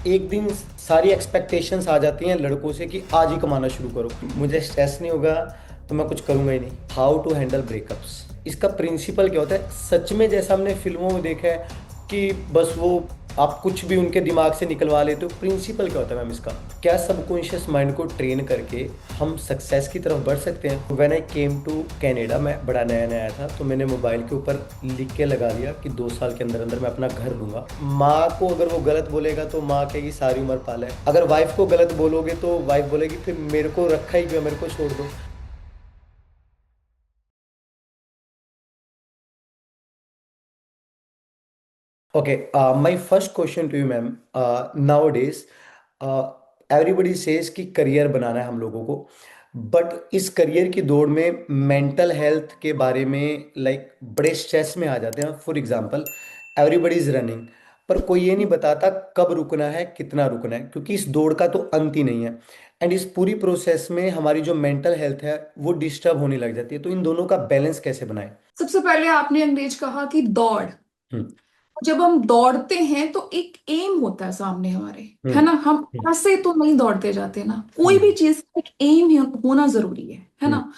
एक दिन सारी एक्सपेक्टेशंस आ जाती हैं लड़कों से कि आज ही कमाना शुरू करो, मुझे स्ट्रेस नहीं होगा तो मैं कुछ करूंगा ही नहीं। हाउ टू हैंडल ब्रेकअप्स, इसका प्रिंसिपल क्या होता है सच में, जैसा हमने फिल्मों में देखा है कि बस वो आप कुछ भी उनके दिमाग से निकलवा लेते हो। प्रिंसिपल क्या होता है मैम इसका, क्या सबकॉन्शियस माइंड को ट्रेन करके हम सक्सेस की तरफ बढ़ सकते हैं। When I came to Canada, मैं बड़ा नया नया आया था, तो मैंने मोबाइल के ऊपर लिख के लगा दिया कि 2 साल के अंदर अंदर मैं अपना घर लूंगा। माँ को अगर वो गलत बोलेगा तो माँ कहेगी सारी उम्र पाला है, अगर वाइफ को गलत बोलोगे तो वाइफ बोलेगी फिर मेरे को रखा ही क्यों, मेरे को छोड़ दो। Okay, my first question to you, ma'am. Nowadays, everybody says कि करियर बनाना है हम लोगों को, बट इस करियर की दौड़ में मेंटल हेल्थ के बारे में बड़े स्ट्रेस में आ जाते हैं। For example, everybody is running, पर कोई ये नहीं बताता कब रुकना है, कितना रुकना है, क्योंकि इस दौड़ का तो अंत ही नहीं है। एंड इस पूरी प्रोसेस में हमारी जो मेंटल हेल्थ है वो डिस्टर्ब होने लग जाती है। तो इन दोनों का बैलेंस कैसे बनाएं? सबसे पहले आपने अंग्रेज कहा कि दौड़। हम्म। जब हम दौड़ते हैं तो एक एम होता है सामने हमारे, है हम्म। ना। हम हम्म। ऐसे तो नहीं दौड़ते जाते ना, कोई भी हम्म। चीज का एक एम होना जरूरी है हम्म। ना।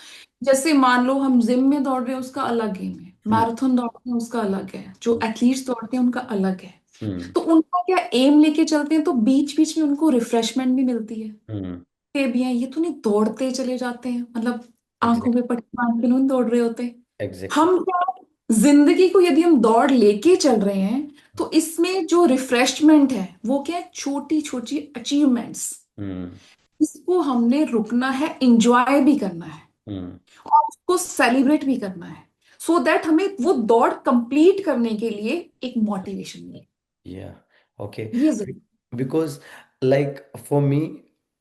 जैसे मान लो हम जिम में दौड़ रहे हैं, उसका अलग गेम है। हम्म। मैराथन दौड़ते हैं, उसका अलग है। जो एथलीट्स दौड़ते हैं उनका अलग है। हम्म। तो उनका क्या एम लेके चलते हैं, तो बीच बीच में उनको रिफ्रेशमेंट भी मिलती है। हम्म। ये भी है, ये तो नहीं दौड़ते चले जाते हैं, मतलब आंखों एग्जैक्ट। में पट्टी बांध के नहीं दौड़ रहे होते। एग्जैक्टली। हम क्या, जिंदगी को यदि हम दौड़ लेके चल रहे हैं, तो इसमें जो रिफ्रेशमेंट है वो क्या है, छोटी छोटी अचीवमेंट्स। हम्म। इसको हमने रुकना है, इंजॉय भी करना है हम्म। और उसको सेलिब्रेट भी करना है, सो दैट हमें वो दौड़ कंप्लीट करने के लिए एक मोटिवेशन मिले। या ओके। ये जरूर। बिकॉज फॉर मी,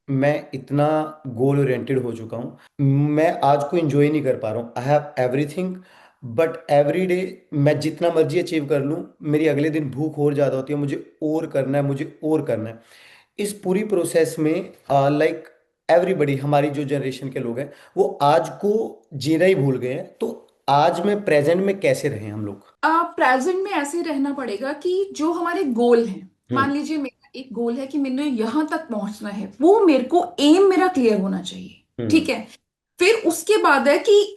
मैं इतना गोल ओरिएंटेड हो चुका हूँ, मैं आज को एंजॉय नहीं कर पा रहा हूँ। I have everything, but every day मैं जितना मर्जी अचीव कर लूँ, मेरी अगले दिन भूख और ज़्यादा होती है, मुझे और करना है, मुझे और करना है। इस पूरी प्रोसेस में एवरीबडी, हमारी जो जनरेशन के लोग हैं वो आज को जीना ही भूल गए हैं। तो आज में प्रेजेंट में कैसे रहें हम लोग? प्रेजेंट में ऐसे रहना पड़ेगा कि जो हमारे गोल हैं, हम्म। मान लीजिए मेरा एक गोल है कि मैंने यहां तक पहुंचना है, वो मेरे को एम मेरा क्लियर होना चाहिए। हम्म। ठीक है। फिर उसके बाद है कि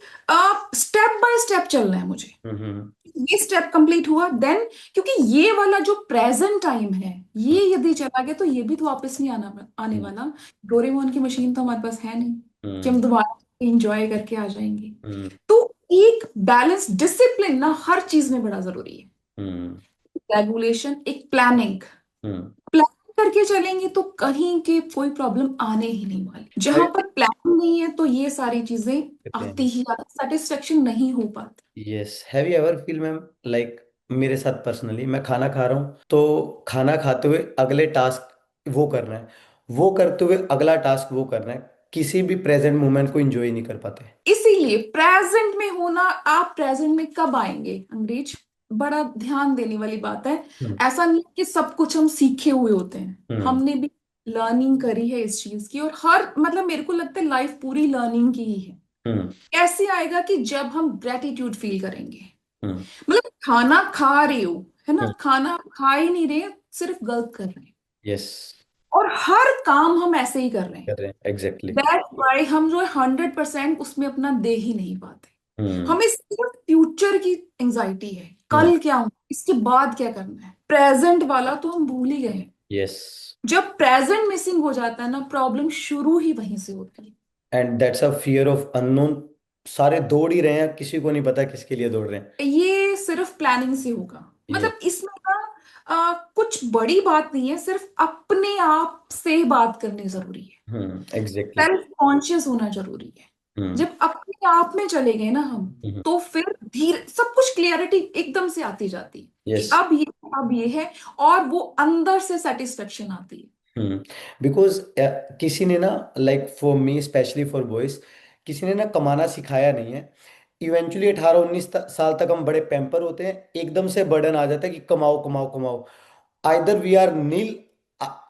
स्टेप बाय स्टेप चलना है मुझे। हम्म। ये स्टेप कंप्लीट हुआ देन, क्योंकि ये वाला जो प्रेजेंट टाइम है, हम्म। ये यदि चला गया तो ये भी तो वापस नहीं आने हम्म। वाला। डोरेमोन की मशीन तो हमारे पास है नहीं कि हम्म। हम दोबारा इंजॉय करके आ जाएंगे। हम्म। तो एक बैलेंस, डिसिप्लिन ना हर चीज में बड़ा जरूरी है। हम्म। रेगुलेशन, एक प्लानिंग। हम्म। प्लान करके चलेंगे तो कहीं के कोई प्रॉब्लम आने ही नहीं वाली। जहां पर प्लान नहीं है तो ये सारी चीजें आती ही आती, सेटिस्फेक्शन नहीं हो पाती। Yes, have you ever feel ma'am, मेरे साथ पर्सनली, मैं खाना खा रहा हूँ तो खाना खाते हुए अगले टास्क वो करना है, वो करते हुए अगला टास्क वो करना है, किसी भी प्रेजेंट मोमेंट को एंजॉय नहीं कर पाते। इसीलिए प्रेजेंट में होना, आप प्रेजेंट में कब आएंगे अंग्रेज, बड़ा ध्यान देने वाली बात है। हम्म। ऐसा नहीं कि सब कुछ हम सीखे हुए होते हैं, हम्म। हमने भी लर्निंग करी है इस चीज की। और हर, मतलब मेरे को लगता है लाइफ पूरी लर्निंग की ही है। हम्म। कैसे आएगा कि जब हम ग्रेटिट्यूड फील करेंगे। हम्म। मतलब खाना खा रहे हो, है ना, हम्म। खाना आप खा ही नहीं रहे, सिर्फ गलत कर रहे हैं। यस। और हर काम हम ऐसे ही कर रहे हैं। कर रहे हैं एग्जैक्टली। दैट वाई हम जो है 100% उसमें अपना दे ही नहीं पाते। हम्म। हमें सिर्फ फ्यूचर की एंजाइटी है, हम्म। कल क्या हो, इसके बाद क्या करना है। प्रेजेंट वाला तो हम भूल ही गए हैं। यस। जब प्रेजेंट मिसिंग हो जाता है ना, प्रॉब्लम शुरू ही वहीं से होती है। And that's a fear of unknown. सारे दौड़ ही रहे हैं, किसी को नहीं पता किसके लिए दौड़ रहे हैं। ये सिर्फ प्लानिंग से होगा। ये। मतलब इसमें ना कुछ बड़ी बात नहीं है, सिर्फ अपने आप से बात करनी जरूरी है। एग्जैक्टली। सेल्फ कॉन्शियस होना जरूरी है। हम्म। जब अपने आप में चले गए ना हम, हम्म। तो फिर धीरे सब कुछ क्लियरिटी एकदम से आती जाती है कि यस। अब ये है। और वो अंदर से सेटिस्फेक्शन आती है। बिकॉज किसी ने ना, for me specially for boys, किसी ने ना कमाना सिखाया नहीं है। इवेंचुअली 18-19 साल तक हम बड़े पैम्पर होते हैं, एकदम से बर्डन आ जाता है कि कमाओ कमाओ कमाओ। आइदर वी आर नील,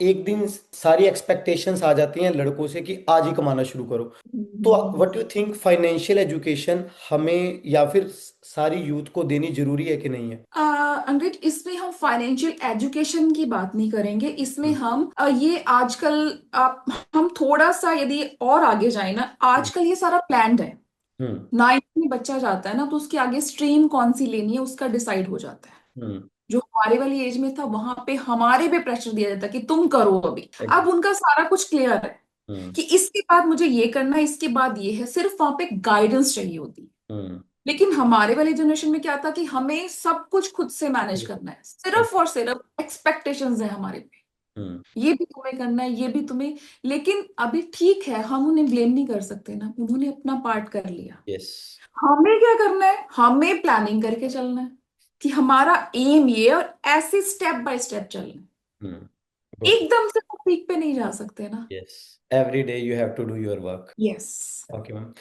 एक दिन सारी एक्सपेक्टेशंस आ जाती हैं लड़कों से कि आज ही कमाना शुरू करो। तो what you think, financial education हमें या फिर सारी यूथ को देनी जरूरी है कि नहीं है? अंग्रेज, इसमें हम फाइनेंशियल एजुकेशन की बात नहीं करेंगे। इसमें हम्म। हम ये आजकल आप हम थोड़ा सा यदि और आगे जाए ना, हम्म। आजकल ये सारा प्लान्ड है। हम्म। 9th में बच्चा जाता है ना, तो उसके आगे स्ट्रीम कौन सी लेनी है उसका डिसाइड हो जाता है। हम्म। जो हमारे वाली एज में था, वहां पे हमारे पे प्रेशर दिया जाता कि तुम करो अभी। अब एग्जैक्ट। उनका सारा कुछ क्लियर है हम्म। कि इसके बाद मुझे ये करना है, इसके बाद ये है। सिर्फ वहां पे गाइडेंस चाहिए होती है। हम्म। लेकिन हमारे वाले जनरेशन में क्या था कि हमें सब कुछ खुद से मैनेज करना है, सिर्फ और सिर्फ एक्सपेक्टेशंस है हमारे पे। हम्म। ये भी तुम्हें करना है, ये भी तुम्हें। लेकिन अभी ठीक है, हम उन्हें ब्लेम नहीं कर सकते ना, उन्होंने अपना पार्ट कर लिया। यस। हमें क्या करना है, हमें प्लानिंग करके चलना है कि हमारा एम ये है, और ऐसे स्टेप बाय स्टेप चलना है। हम्म। गुड। एकदम से पीक पे नहीं जा सकते ना। Yes. Every day you have to do your work. Yes. Okay ma'am.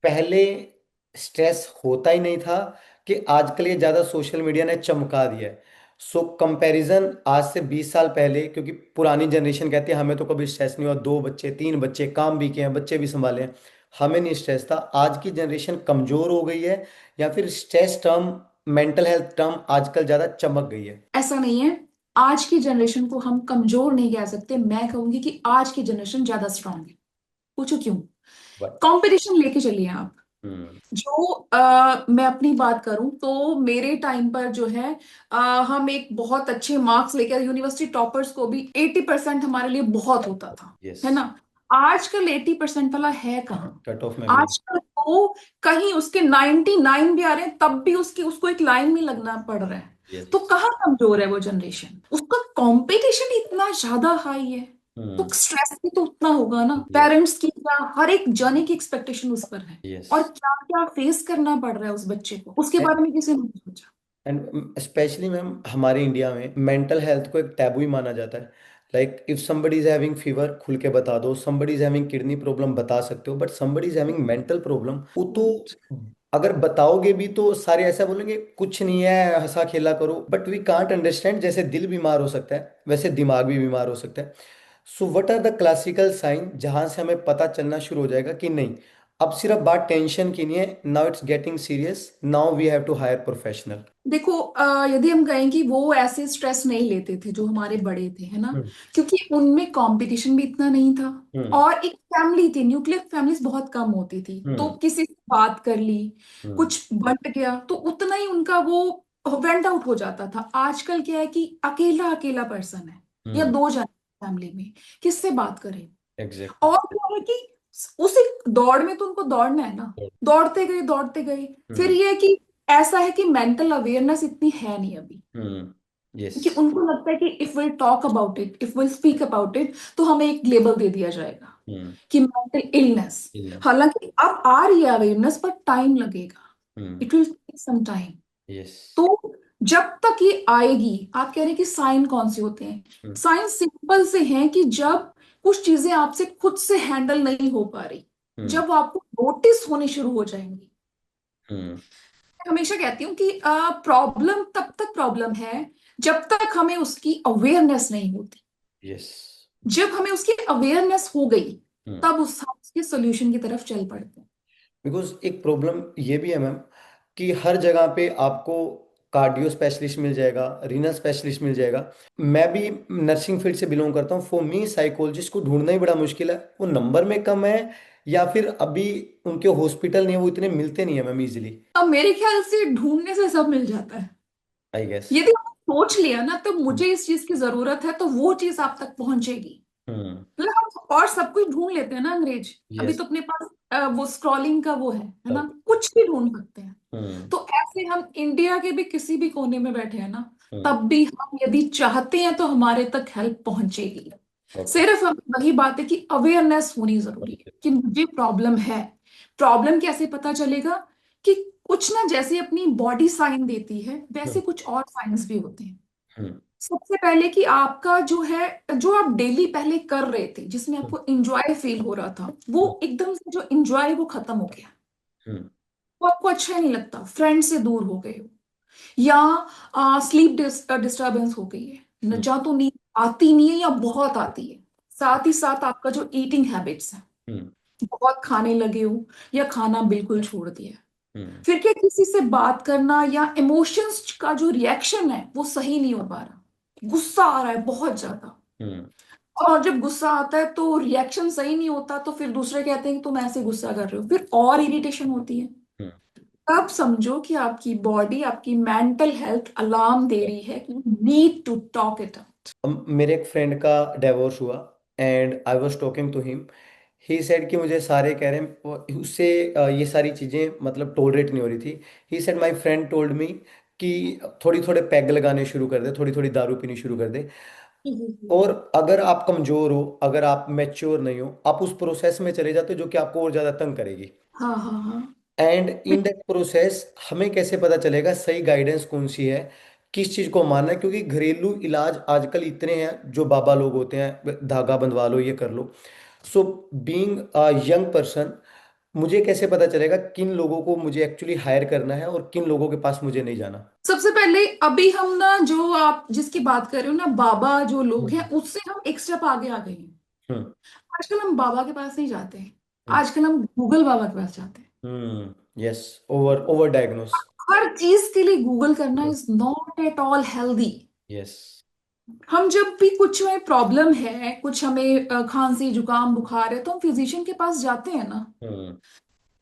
पहले स्ट्रेस होता ही नहीं था कि आजकल ये ज्यादा सोशल मीडिया ने चमका दिया है। सो कंपैरिजन आज से 20 साल पहले, क्योंकि पुरानी जनरेशन कहती है हमें तो कभी स्ट्रेस नहीं हुआ, 2 बच्चे 3 बच्चे, काम भी किए हैं, बच्चे भी संभाले हैं, हमें नहीं स्ट्रेस था। आज की जनरेशन कमजोर हो गई है या फिर stress term, mental health term आजकल ज्यादा चमक गई है? ऐसा नहीं है, आज की जनरेशन को हम कमजोर नहीं कह सकते। मैं कहूंगी कि आज की जनरेशन ज्यादा स्ट्रांग है। पूछो क्यों? But- कंपटीशन लेके चलिए आप। हम्म। जो मैं अपनी बात करूं तो मेरे टाइम पर जो है, हम एक बहुत अच्छे मार्क्स लेकर यूनिवर्सिटी टॉपर्स को भी 80% हमारे लिए बहुत होता था, यस। है ना। आजकल 80% वाला है कहाँ? कट ऑफ में भी नहीं। आजकल तो कहीं उसके 99 भी आ रहे हैं, तब भी उसकी उसको एक लाइन में लगना पड़ रहा है। यस। तो कहाँ कमजोर है वो जनरेशन? उसका कंपटीशन इतना ज्यादा हाई है, तो हम्म। स्ट्रेस भी तो उतना होगा ना। यस। पेरेंट्स की क्या, हर एक जने की एक्सपेक्टेशन उस पर है। यस। और क्या क्या फेस करना पड़ रहा है उस बच्चे को, उसके बारे में किसी ने नहीं सोचा। एंड स्पेशली मैम हमारे इंडिया में मेंटल हेल्थ को एक टैबू ही माना जाता है। Like if somebody is having fever, खुल के बता दो, somebody is having kidney problem बता सकते हो, but somebody is having mental problem, वो तो Right. अगर बताओगे भी तो सारे ऐसा बोलेंगे कुछ नहीं है, हंसा खेला करो, बट वी कांट अंडरस्टैंड जैसे दिल बीमार हो सकता है वैसे दिमाग भी बीमार हो सकता है। So what are the classical sign जहां से हमें पता चलना शुरू हो जाएगा कि नहीं, अब सिर्फ बात टेंशन की नहीं है, now it's getting serious, now we have to hire professional? देखो, यदि हम कहें कि वो ऐसे स्ट्रेस नहीं लेते थे जो हमारे बड़े थे, है ना, हम्म। क्योंकि उनमें कंपटीशन भी इतना नहीं था। हम्म। और एक फैमिली थी, न्यूक्लियर फैमिलीज बहुत कम होती थी, तो हम्म। किसी से बात कर ली, हम्म। कुछ बंट गया तो उतना ही उनका वो वेंट आउट हो जाता था। आजकल क्या है कि अकेला अकेला पर्सन है, या हम्म। दो जन फैमिली में, किससे बात करें? एग्जैक्टली। और क्या है कि उसी दौड़ में तो उनको दौड़ना है ना, दौड़ते गए दौड़ते गए। फिर हम्म। ये है कि ऐसा है कि मेंटल अवेयरनेस इतनी है नहीं अभी, हम्म। यस। कि उनको लगता है कि if will talk about it, if will speak about it, तो हमें एक लेबल दे दिया जाएगा हम्म। कि मेंटल इलनेस। इलनेस। हालांकि अब आ रही है अवेयरनेस, पर टाइम लगेगा। Hmm. It will take some time. Yes. तो जब तक ये आएगी, आप कह रहे हैं कि साइन कौन से होते हैं? हम्म। साइन सिंपल से हैं कि जब कुछ चीजें आपसे खुद से हैंडल नहीं हो पा रही, हम्म। जब वो आपको नोटिस होनी शुरू हो जाएंगी। हम्म। मैं हमेशा कहती हूँ कि प्रॉब्लम तब तक प्रॉब्लम है जब तक हमें उसकी अवेयरनेस नहीं होती। यस। जब हमें उसकी अवेयरनेस हो गई, हम्म। तब हम उसके सोल्यूशन की तरफ चल पड़ते हैं। बिकॉज एक प्रॉब्लम ये भी है मैम कि हर जगह पे आपको कार्डियो स्पेशलिस्ट मिल जाएगा, रीनल स्पेशलिस्ट मिल जाएगा। मैं भी नर्सिंग फील्ड से बिलोंग करता हूँ, फॉर मी साइकोलॉजिस्ट को ढूंढना ही बड़ा मुश्किल है, वो नंबर में कम है या फिर अभी उनके हॉस्पिटल नहीं है, वो इतने मिलते नहीं है मैम इजीली। अब मेरे ख्याल से ढूंढने से सब मिल जाता है। I guess. यदि आपने सोच लिया ना, तो मुझे इस चीज की जरूरत है, तो वो चीज आप तक पहुंचेगी। हम्म। मतलब हम और सब कुछ ढूंढ लेते हैं ना अंग्रेज, अभी यस। तो अपने पास वो स्क्रॉलिंग का वो है ना, कुछ भी ढूंढ सकते हैं। हम्म। तो ऐसे हम इंडिया के भी किसी भी कोने में बैठे हैं ना, हम्म। तब भी हम यदि चाहते हैं तो हमारे तक हेल्प पहुंचेगी। ओके। सिर्फ हम वही बात है कि अवेयरनेस होनी जरूरी है कि मुझे प्रॉब्लम है। प्रॉब्लम कैसे पता चलेगा? कि कुछ ना, जैसे अपनी बॉडी साइन देती है, वैसे हम्म। कुछ और साइंस भी होते हैं। हम्म। सबसे पहले कि आपका जो है, जो आप डेली पहले कर रहे थे, जिसमें हम्म। आपको इंजॉय फील हो रहा था, वो एकदम से जो इंजॉय वो खत्म हो गया। हम्म। वो आपको अच्छा ही नहीं लगता, फ्रेंड से दूर हो गए हो, या स्लीप डिस्टरबेंस हो गई है, न हम्म। जा तो नींद आती नहीं है या बहुत आती है, साथ ही साथ आपका जो ईटिंग हैबिट्स है, हम्म। बहुत खाने लगे हो या खाना बिल्कुल छोड़ दिया है। हम्म। फिर क्या किसी से बात करना या इमोशंस का जो रिएक्शन है वो सही नहीं हो पा रहा, गुस्सा आ रहा है बहुत ज्यादा, हम्म। और जब गुस्सा आता है तो रिएक्शन सही नहीं होता, तो फिर दूसरे कहते हैं कि तुम ऐसे गुस्सा कर रहे हो, फिर और इरिटेशन होती है। हम्म। तब समझो कि आपकी बॉडी, आपकी मेंटल हेल्थ अलार्म दे रही है कि you need to talk it out. मेरे एक फ्रेंड का डिवोर्स हुआ and I was talking to him. He said कि मुझे सारे कह रहे हैं उससे ये सारी चीज़ें मतलब टोलरेट नहीं हो रही थी। He said my friend told me कि थोड़ी थोड़े पैग लगाने शुरू कर दे, थोड़ी थोड़ी दारू पीनी शुरू कर दे। और अगर आप कमजोर हो, अगर आप मैच्योर नहीं हो, आप उस प्रोसेस में चले जाते हो जो कि आपको और ज़्यादा तंग करेगी। हाँ हाँ हाँ। एंड इन दैट प्रोसेस हमें कैसे पता चलेगा सही गाइडेंस कौन सी है, किस चीज को मानना है? क्योंकि घरेलू इलाज आजकल इतने हैं, जो बाबा लोग होते हैं, धागा बंधवा लो, ये कर लो। So being a young person, मुझे कैसे पता चलेगा किन लोगों को मुझे एक्चुअली हायर करना है और किन लोगों के पास मुझे नहीं जाना? सबसे पहले अभी हम ना, जो आप जिसकी बात कर रहे हो ना, बाबा जो लोग हैं, हम्म। उससे हम एक स्टेप आगे आ गए हैं। हम्म। आजकल हम बाबा के पास नहीं जाते हैं, हम्म। आजकल हम गूगल बाबा के पास जाते हैं। यस। Over over diagnose. हर चीज के लिए गूगल करना is not at all healthy. Yes. हम जब भी कुछ में प्रॉब्लम है, कुछ हमें खांसी जुकाम बुखार है, तो हम फिजिशियन के पास जाते हैं ना। हम्म।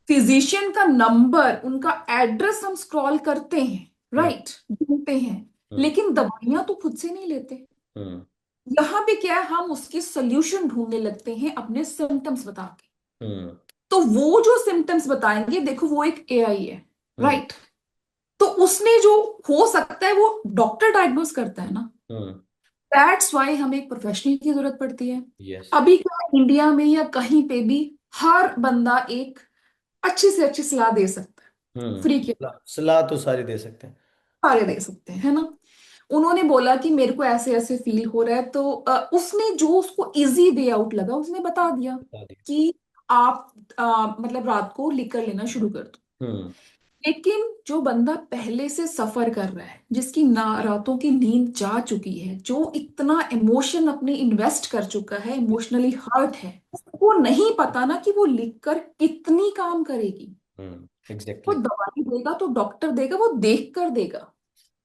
फिजिशियन का नंबर, उनका एड्रेस हम स्क्रॉल करते हैं, हम्म। राइट, ढूंढते हैं, हम्म। लेकिन दवाइयां तो खुद से नहीं लेते। हम्म। यहाँ पे क्या है, हम उसकी सोल्यूशन ढूंढने लगते हैं अपने सिम्टम्स बता के। हम्म। तो वो जो सिम्टम्स बताएंगे, देखो वो एक एआई है, हम्म। राइट। तो उसने जो हो सकता है वो डॉक्टर डायग्नोस करता है ना। हम्म। दैट्स वाई हमें एक प्रोफेशनल की जरूरत पड़ती है। यस। अभी क्या है, इंडिया में या कहीं पे भी हर बंदा एक अच्छी से अच्छी सलाह दे सकता है, फ्री के, सलाह तो सारी दे सकते हैं। सारे दे सकते हैं, है ना। उन्होंने बोला कि मेरे को ऐसे ऐसे फील हो रहा है, तो उसने जो उसको इजी वे आउट लगा उसने बता दिया बता दिया। कि आप मतलब रात को लिकर लेना शुरू कर दो। हम्म। लेकिन जो बंदा पहले से सफर कर रहा है, जिसकी ना रातों की नींद जा चुकी है, जो इतना इमोशन अपने इन्वेस्ट कर चुका है, इमोशनली हर्ट है, उसको नहीं पता ना कि वो लिखकर कितनी काम करेगी। वो एग्जैक्टली। दवाई देगा तो डॉक्टर देगा, वो देख कर देगा,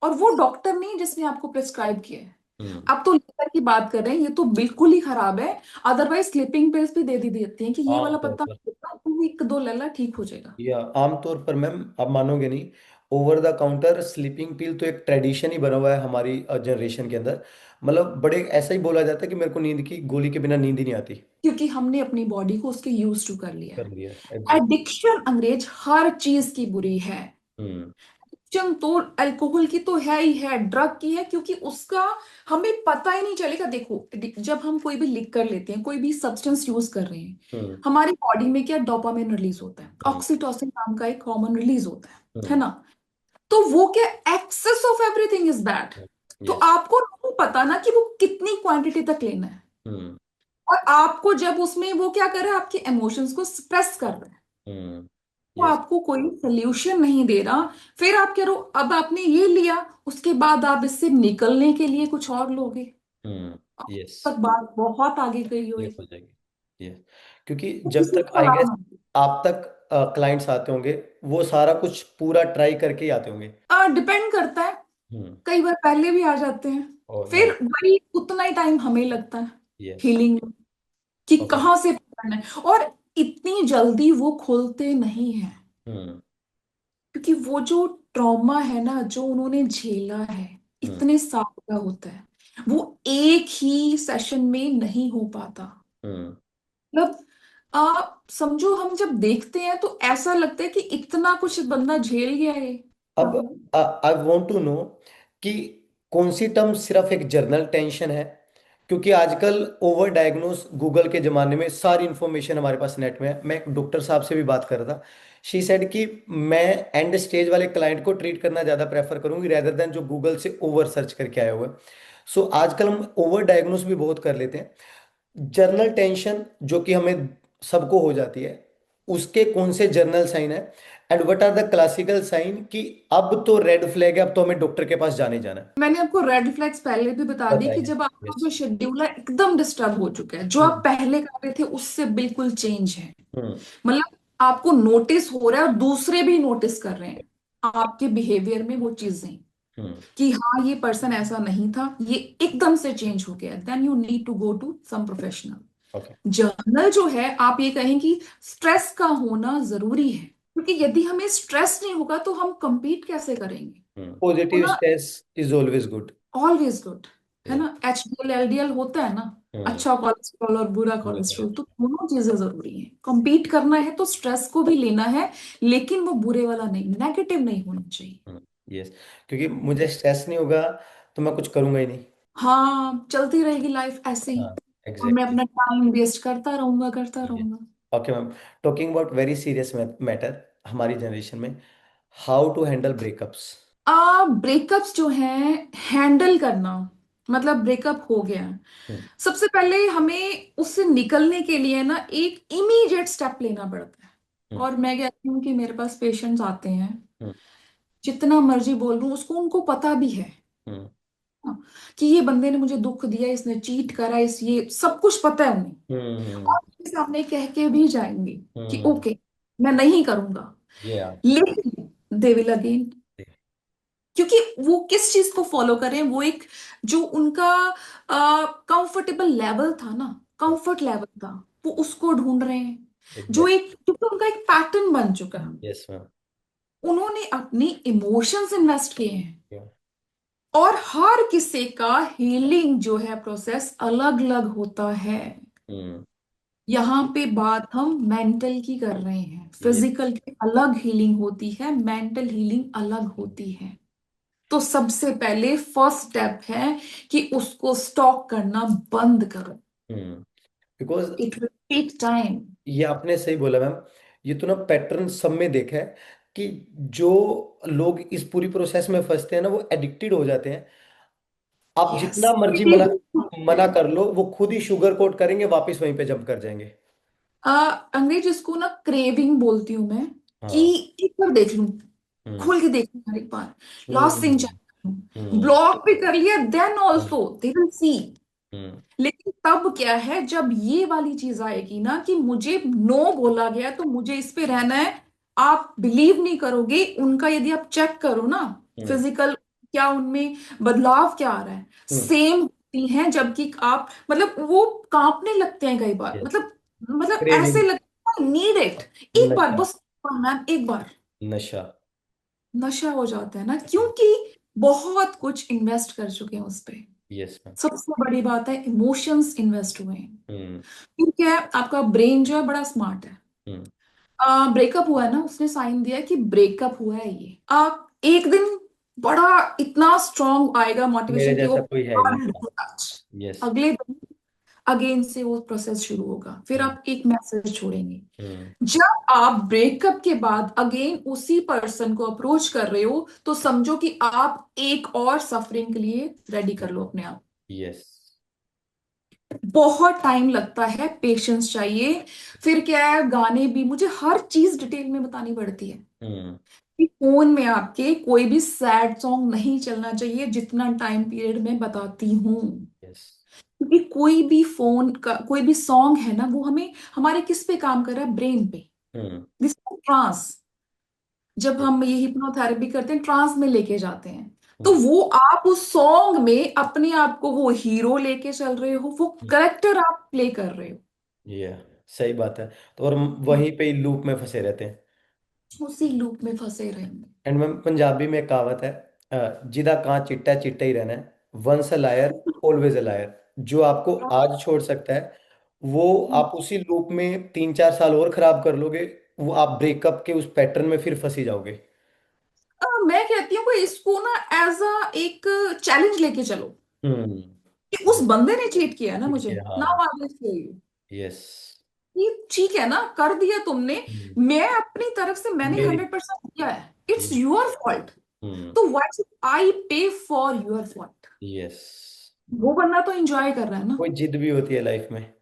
और वो डॉक्टर नहीं जिसने आपको प्रिस्क्राइब किया है। हम्म। अब तो लिकर की बात कर रहे हैं, ये तो बिल्कुल ही खराब है। अदरवाइज स्लीपिंग पिल्स भी दे दी देती हैं कि ये वाला आमतौर पत्ता पर, तू एक दो ले ला, ठीक हो जाएगा। या आमतौर पर मैम आप मानोगे नहीं, ओवर द काउंटर स्लीपिंग पिल तो एक ट्रेडिशन ही बना हुआ है हमारी जनरेशन के अंदर। मतलब बड़े ऐसा ही बोला जाता है कि मेरे को नींद की गोली के बिना नींद ही नहीं आती। क्योंकि हमने अपनी बॉडी को उसके यूज टू कर लिया कर है। लिया एग्जैक्ट। एडिक्शन अंग्रेज हर चीज की बुरी है। हम्म। एडिक्शन तो अल्कोहल की तो है ही है, ड्रग की है, क्योंकि उसका हमें पता ही नहीं चलेगा। देखो, जब हम कोई भी लिख कर लेते हैं, कोई भी सब्सटेंस यूज कर रहे हैं, हम्म। हमारी बॉडी में क्या डोपामिन रिलीज होता है, हम्म। ऑक्सीटोसिन नाम का एक हार्मोन रिलीज होता है हम्म। ना। तो वो क्या, excess of everything is bad. तो यस। आपको नहीं पता ना कि वो कितनी क्वांटिटी तक लेना है। हम्म। और आपको जब उसमें वो क्या कर रहा है, आपके इमोशंस को सप्रेस कर रहा है, हम्म। वो यस। आपको कोई सोल्यूशन नहीं दे रहा। फिर आप कह रहे हो अब आपने ये लिया, उसके बाद आप इससे निकलने के लिए कुछ और लोगे, हम्म। अब यस। तक बात बहुत आगे गई ये होगी। हो जाएगी। यस। क्योंकि तो जब किसी तक को आई सलाह गेस मत आप तक क्लाइंट्स आते होंगे, वो सारा कुछ पूरा ट्राई करके ही आते होंगे। डिपेंड करता है। हम्म। कई बार पहले भी आ जाते हैं, और फिर नाइस। वही उतना ही टाइम हमें लगता है यस। हीलिंग में, कि ओके। कहाँ से पकड़ना है, और इतनी जल्दी वो खुलते नहीं है। हम्म। क्योंकि वो जो ट्रॉमा है ना, जो उन्होंने झेला है, हम्म। इतने साल का होता है, वो एक ही सेशन में नहीं हो पाता। हम्म। मतलब आप समझो, हम जब देखते हैं तो ऐसा लगता है कि इतना कुछ बंदा झेल गया है। अब आई वांट टू नो कि कौन सी टर्म सिर्फ एक जर्नल टेंशन है? क्योंकि आजकल ओवर डायग्नोस गूगल के ज़माने में सारी इंफॉर्मेशन हमारे पास नेट में है। मैं एक डॉक्टर साहब से भी बात कर रहा था। शी सेड कि मैं एंड स्टेज वाले क्लाइंट को ट्रीट करना ज़्यादा प्रेफर करूंगी रेदर देन जो गूगल से ओवर सर्च करके आया हुआ है। सो आजकल हम ओवर डायग्नोस भी बहुत कर लेते हैं। जर्नल टेंशन जो कि हमें सबको हो जाती है, उसके कौन से जर्नल साइन है? And what are the classical sign कि अब तो रेड फ्लैग है, अब तो हमें डॉक्टर के पास जाने ही जाना है? मैंने आपको रेड फ्लैग्स पहले भी बता दी कि बताइए। जब आपका यस। जो शेड्यूल है एकदम डिस्टर्ब हो चुका है, जो आप हम्म। पहले कर रहे थे उससे बिल्कुल चेंज है। हम्म। मतलब आपको नोटिस हो रहा है और दूसरे भी नोटिस कर रहे हैं आपके बिहेवियर में वो चीजें, हम्म। कि हाँ ये पर्सन ऐसा नहीं था, ये एकदम से चेंज हो गया, then you need to go to some professional. Okay. General जो है, आप ये कहें कि स्ट्रेस का होना जरूरी है, क्योंकि यदि हमें स्ट्रेस नहीं होगा तो हम compete कैसे करेंगे। तो पॉजिटिव ना, stress is always good. Always good, है यस। ना, HDL LDL होता है ना, हम्म। अच्छा कोलेस्ट्रॉल और बुरा कोलेस्ट्रॉल, तो दोनों चीजें जरूरी हैं। compete करना है तो स्ट्रेस को भी लेना है, लेकिन वो बुरे वाला नहीं, नेगेटिव नहीं होना चाहिए। यस, क्योंकि मुझे स्ट्रेस नहीं होगा तो मैं कुछ करूंगा ही नहीं। हाँ, चलती रहेगी लाइफ ऐसे ही, हाँ, और मैं एग्जैक्टली। अपना टाइम वेस्ट करता रहूंगा करता यस। रहूंगा। Okay ma'am, talking about very serious matter हमारी जनरेशन में, how to handle breakups. Breakups जो हैं हैंडल करना, मतलब ब्रेकअप हो गया, हम्म। सबसे पहले हमें उससे निकलने के लिए ना एक इमीडिएट स्टेप लेना पड़ता है। हम्म। और मैं कहती हूँ कि मेरे पास पेशेंट्स आते हैं, हम्म। जितना मर्जी बोल लूं उसको, उनको पता भी है हम्म। ना, कि ये बंदे ने मुझे दुख दिया, इसने चीट करा, इस ये सब कुछ पता है उन्हें, हम्म। और मेरे सामने कह के भी जाएंगे कि हम्म। ओके मैं नहीं करूंगा, ये यार। लेकिन दे विल अगेन, क्योंकि वो किस चीज को फॉलो करें, वो एक जो उनका कंफर्टेबल लेवल था ना, कंफर्ट लेवल था, वो उसको ढूंढ रहे हैं, जो एग्जैक्ट। एक, क्योंकि उनका एक पैटर्न बन चुका है, यस मैम। उन्होंने अपनी इमोशंस इन्वेस्ट किए हैं। और हर किसी का हीलिंग जो है प्रोसेस अलग अलग होता है। हम्म। यहाँ पे बात हम मेंटल की कर रहे हैं, ये। फिजिकल की अलग हीलिंग होती है, मेंटल हीलिंग अलग होती है। तो सबसे पहले फर्स्ट स्टेप है कि उसको स्टॉक करना बंद करो। Hmm. Because it will take time. ये आपने सही बोला मैम, ये तो ना पैटर्न सब में देखा है कि जो लोग इस पूरी प्रोसेस में फंसते हैं ना, वो एडिक्टेड हो जाते हैं। आप यस, जितना मर्जी मना मना कर लो, वो खुद ही शुगर कोट करेंगे, वापस वहीं पे जंप कर जाएंगे। अंग्रेज इसको ना क्रेविंग बोलती हूं मैं, कि हाँ। एक बार देख लूं, हम्म। खोल के देख लूं हर एक बार, लास्ट सीन हम्म। चेक कर लूं, हम्म। ब्लॉक भी कर लिया, then hmm. Also they will see. Hmm. लेकिन तब क्या है, जब ये वाली चीज आएगी ना कि मुझे नो बोला गया तो मुझे इस पे रहना है, आप बिलीव नहीं करोगे, उनका यदि आप चेक करो ना, हम्म। फिजिकल क्या उनमें बदलाव क्या आ रहा है, हम्म। सेम होती हैं, जबकि आप मतलब वो कांपने लगते हैं कई बार, यस। मतलब ऐसे क्रेविंग। लगता है नीड इट, एक बार नशा। बस, मैम एक बार, नशा। नशा हो जाता है ना, क्योंकि बहुत कुछ इन्वेस्ट कर चुके हैं उस पे। Yes ma'am. सबसे बड़ी बात है, इमोशंस इन्वेस्ट हुए हैं। हम्म। फिर क्या है, आपका ब्रेन जो है बड़ा स्मार्ट है, हम्म। ब्रेकअप हुआ है ना, उसने साइन दिया है कि ब्रेकअप हुआ है, ये आप एक दिन बड़ा इतना स्ट्रांग आएगा मेरे मोटिवेशन कि वो जैसा कोई है ही नहीं। यस। अगले दिन अगेन से वो प्रोसेस शुरू होगा, फिर हम्म। आप एक मैसेज छोड़ेंगे। हम्म। जब आप ब्रेकअप के बाद अगेन उसी पर्सन को अप्रोच कर रहे हो, तो समझो कि आप एक और सफरिंग के लिए रेडी कर लो अपने आप। यस। बहुत टाइम लगता है, पेशेंस चाहिए। फिर क्या है, गाने भी मुझे हर चीज डिटेल में बतानी पड़ती है, हम्म। कि फोन में आपके कोई भी सैड सॉन्ग नहीं चलना चाहिए, जितना टाइम पीरियड में बताती हूँ। यस। क्योंकि कोई भी फोन का कोई भी सॉन्ग है ना, वो हमें हमारे किस पे काम कर रहा है, ब्रेन पे, हम्म। जिसको ट्रांस, जब हम ये हिप्नोथेरेपी करते हैं ट्रांस में लेके जाते हैं, तो हम्म। वो आप उस सॉन्ग में अपने आप को वो हीरो लेके चल रहे हो, वो करेक्टर आप प्ले कर रहे ये सही बात है। तो और हम वहीं पे ही लूप में फंसे रहते हैं। हो, उसी लूप में फंसे रहेंगे। एंड मैम, पंजाबी में एक कहावत है, जिदा कां चिट्टा चिट्टा ही रहना है, once a liar always a liar. जो आपको आज छोड़ सकता है, वो आप उसी लूप में 3-4 साल और खराब कर लोगे, वो आप ब्रेकअप के उस पैटर्न में फिर फंसी जाओगे। मैं कहती हूँ कि इसको ना एज अ एक चैलेंज लेके चलो, हम्म। कि उस बंदे ने चीट किया है ना ठीक मुझे, है। हाँ। Now I will, yes. ये ठीक है ना, कर दिया तुमने, मैं अपनी तरफ से मैंने मेरी। 100% दिया है, इट्स योर फॉल्ट, हम्म। तो व्हाई शुड आई पे फॉर योर फॉल्ट। यस। वो बंदा तो एंजॉय कर रहा है ना। कोई जिद भी होती है लाइफ में।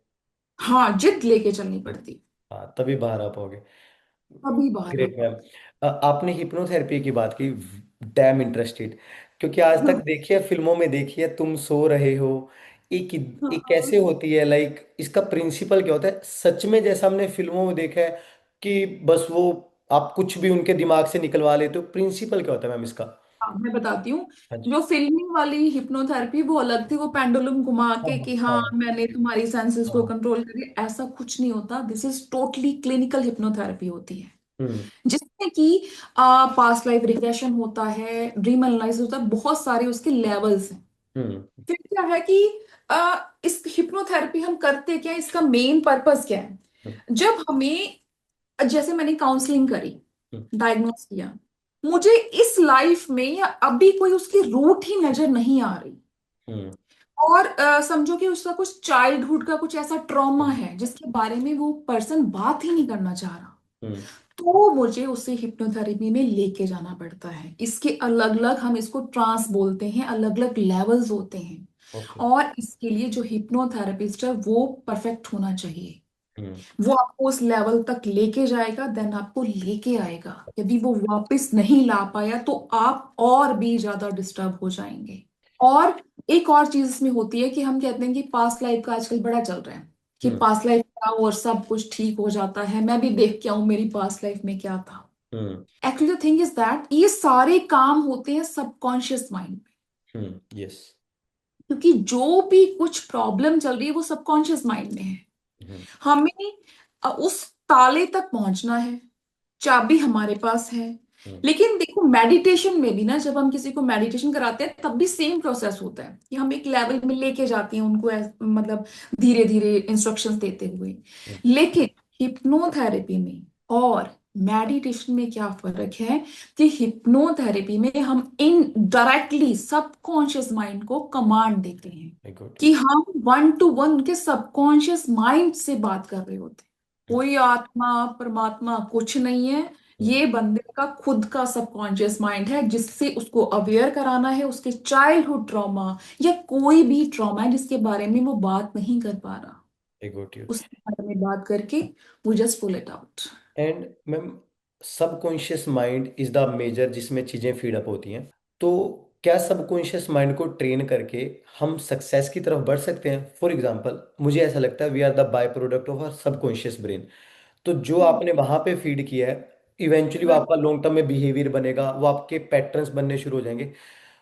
हाँ, जिद लेके चलनी पड़ती, हाँ, तभी बाहर आ पाओगे। तभी बाहर आ ग्रेट मैम। पाओ। आपने हिप्नोथेरेपी की बात की, डैम इंटरेस्टेड, क्योंकि आज तक देखिए फिल्मों में देखिए तुम सो रहे हो, एक एक कैसे हाँ होती है, लाइक इसका प्रिंसिपल क्या होता है सच में, जैसा हमने फिल्मों में देखा है कि बस वो आप कुछ भी उनके दिमाग से निकलवा लेते हो, प्रिंसिपल क्या होता है मैम इसका? हाँ, मैं बताती हूँ। हाँ जी। जो फिल्मी वाली हिप्नोथेरेपी वो अलग थी, वो पेंडुलम घुमा हाँ के हाँ कि हाँ हाँ मैंने तुम्हारी सेंसेस को हाँ। कंट्रोल करी, ऐसा कुछ नहीं होता। This is totally clinical hypnotherapy होती है, हम्म जिसमें कि पास्ट लाइफ रिग्रेशन होता है, ड्रीम एनालिसिस होता है, बहुत सारे उसके लेवल्स हैं। हम्म फिर क्या है कि इस हिप्नोथेरेपी हम करते क्या है, इसका मेन पर्पस क्या है? हम्म जब हमें, जैसे मैंने काउंसलिंग करी, हम्म डायग्नोस किया, मुझे इस लाइफ में या अभी कोई उसकी रूट ही नजर नहीं आ रही, हम्म और समझो कि उसका कुछ चाइल्डहुड का कुछ ऐसा ट्रॉमा हम्म है जिसके बारे में वो पर्सन बात ही नहीं करना चाह रहा, हम्म, तो मुझे उसे हिप्नोथेरेपी में लेके जाना पड़ता है। इसके अलग अलग, हम इसको ट्रांस बोलते हैं, अलग अलग लेवल्स होते हैं। ओके। और इसके लिए जो हिप्नोथेरेपिस्ट है वो परफेक्ट होना चाहिए। हम्म वो आपको उस लेवल तक लेके जाएगा, देन आपको लेके आएगा। यदि वो वापस नहीं ला पाया तो आप और भी ज्यादा डिस्टर्ब हो जाएंगे। और एक और चीज इसमें होती है कि हम कहते हैं कि पास्ट लाइफ का आजकल बड़ा चल रहा है, कि हम्म पास्ट लाइफ का और सब कुछ ठीक हो जाता है, मैं भी देख के आऊं मेरी पास्ट लाइफ में क्या था। Hmm actually the thing is that ये सारे काम होते हैं सबकॉन्शियस माइंड में। यस। क्योंकि जो भी कुछ प्रॉब्लम चल रही है वो सबकॉन्शियस माइंड में है। हम्म हमें उस ताले तक पहुंचना है, चाबी हमारे पास है। हम्म लेकिन देखो मेडिटेशन में भी ना, जब हम किसी को मेडिटेशन कराते हैं तब भी सेम प्रोसेस होता है कि हम एक लेवल में लेके जाते हैं उनको, मतलब धीरे धीरे इंस्ट्रक्शंस देते हुए। हम्म लेकिन हिप्नोथेरेपी में और मेडिटेशन में क्या फर्क है, कि हिप्नोथेरेपी में हम इनडायरेक्टली सबकॉन्शियस माइंड को कमांड देते हैं, आई गॉट कि इट। हम वन टू वन उनके सबकॉन्शियस माइंड से बात कर रहे होते हैं। कोई आत्मा परमात्मा कुछ नहीं है, ये बंदे का खुद का सबकॉन्शियस माइंड है, जिससे उसको अवेयर कराना है उसके चाइल्डहुड ट्रॉमा या कोई भी ट्रॉमा है जिसके बारे में वो बात नहीं कर पा रहा, आई गॉट यू। उसके बारे में बात करके वो just pull it out. And ma'am, subconscious mind is the major जिसमें चीज़ें फीड अप होती हैं, तो क्या सबकॉन्शियस माइंड को ट्रेन करके हम सक्सेस की तरफ बढ़ सकते हैं? फॉर एग्जांपल मुझे ऐसा लगता है we are the by product of our subconscious brain. तो जो आपने वहां पे फीड किया है, इवेंचुअली वो आपका लॉन्ग टर्म में बिहेवियर बनेगा, वो आपके पैटर्न्स बनने शुरू हो जाएंगे।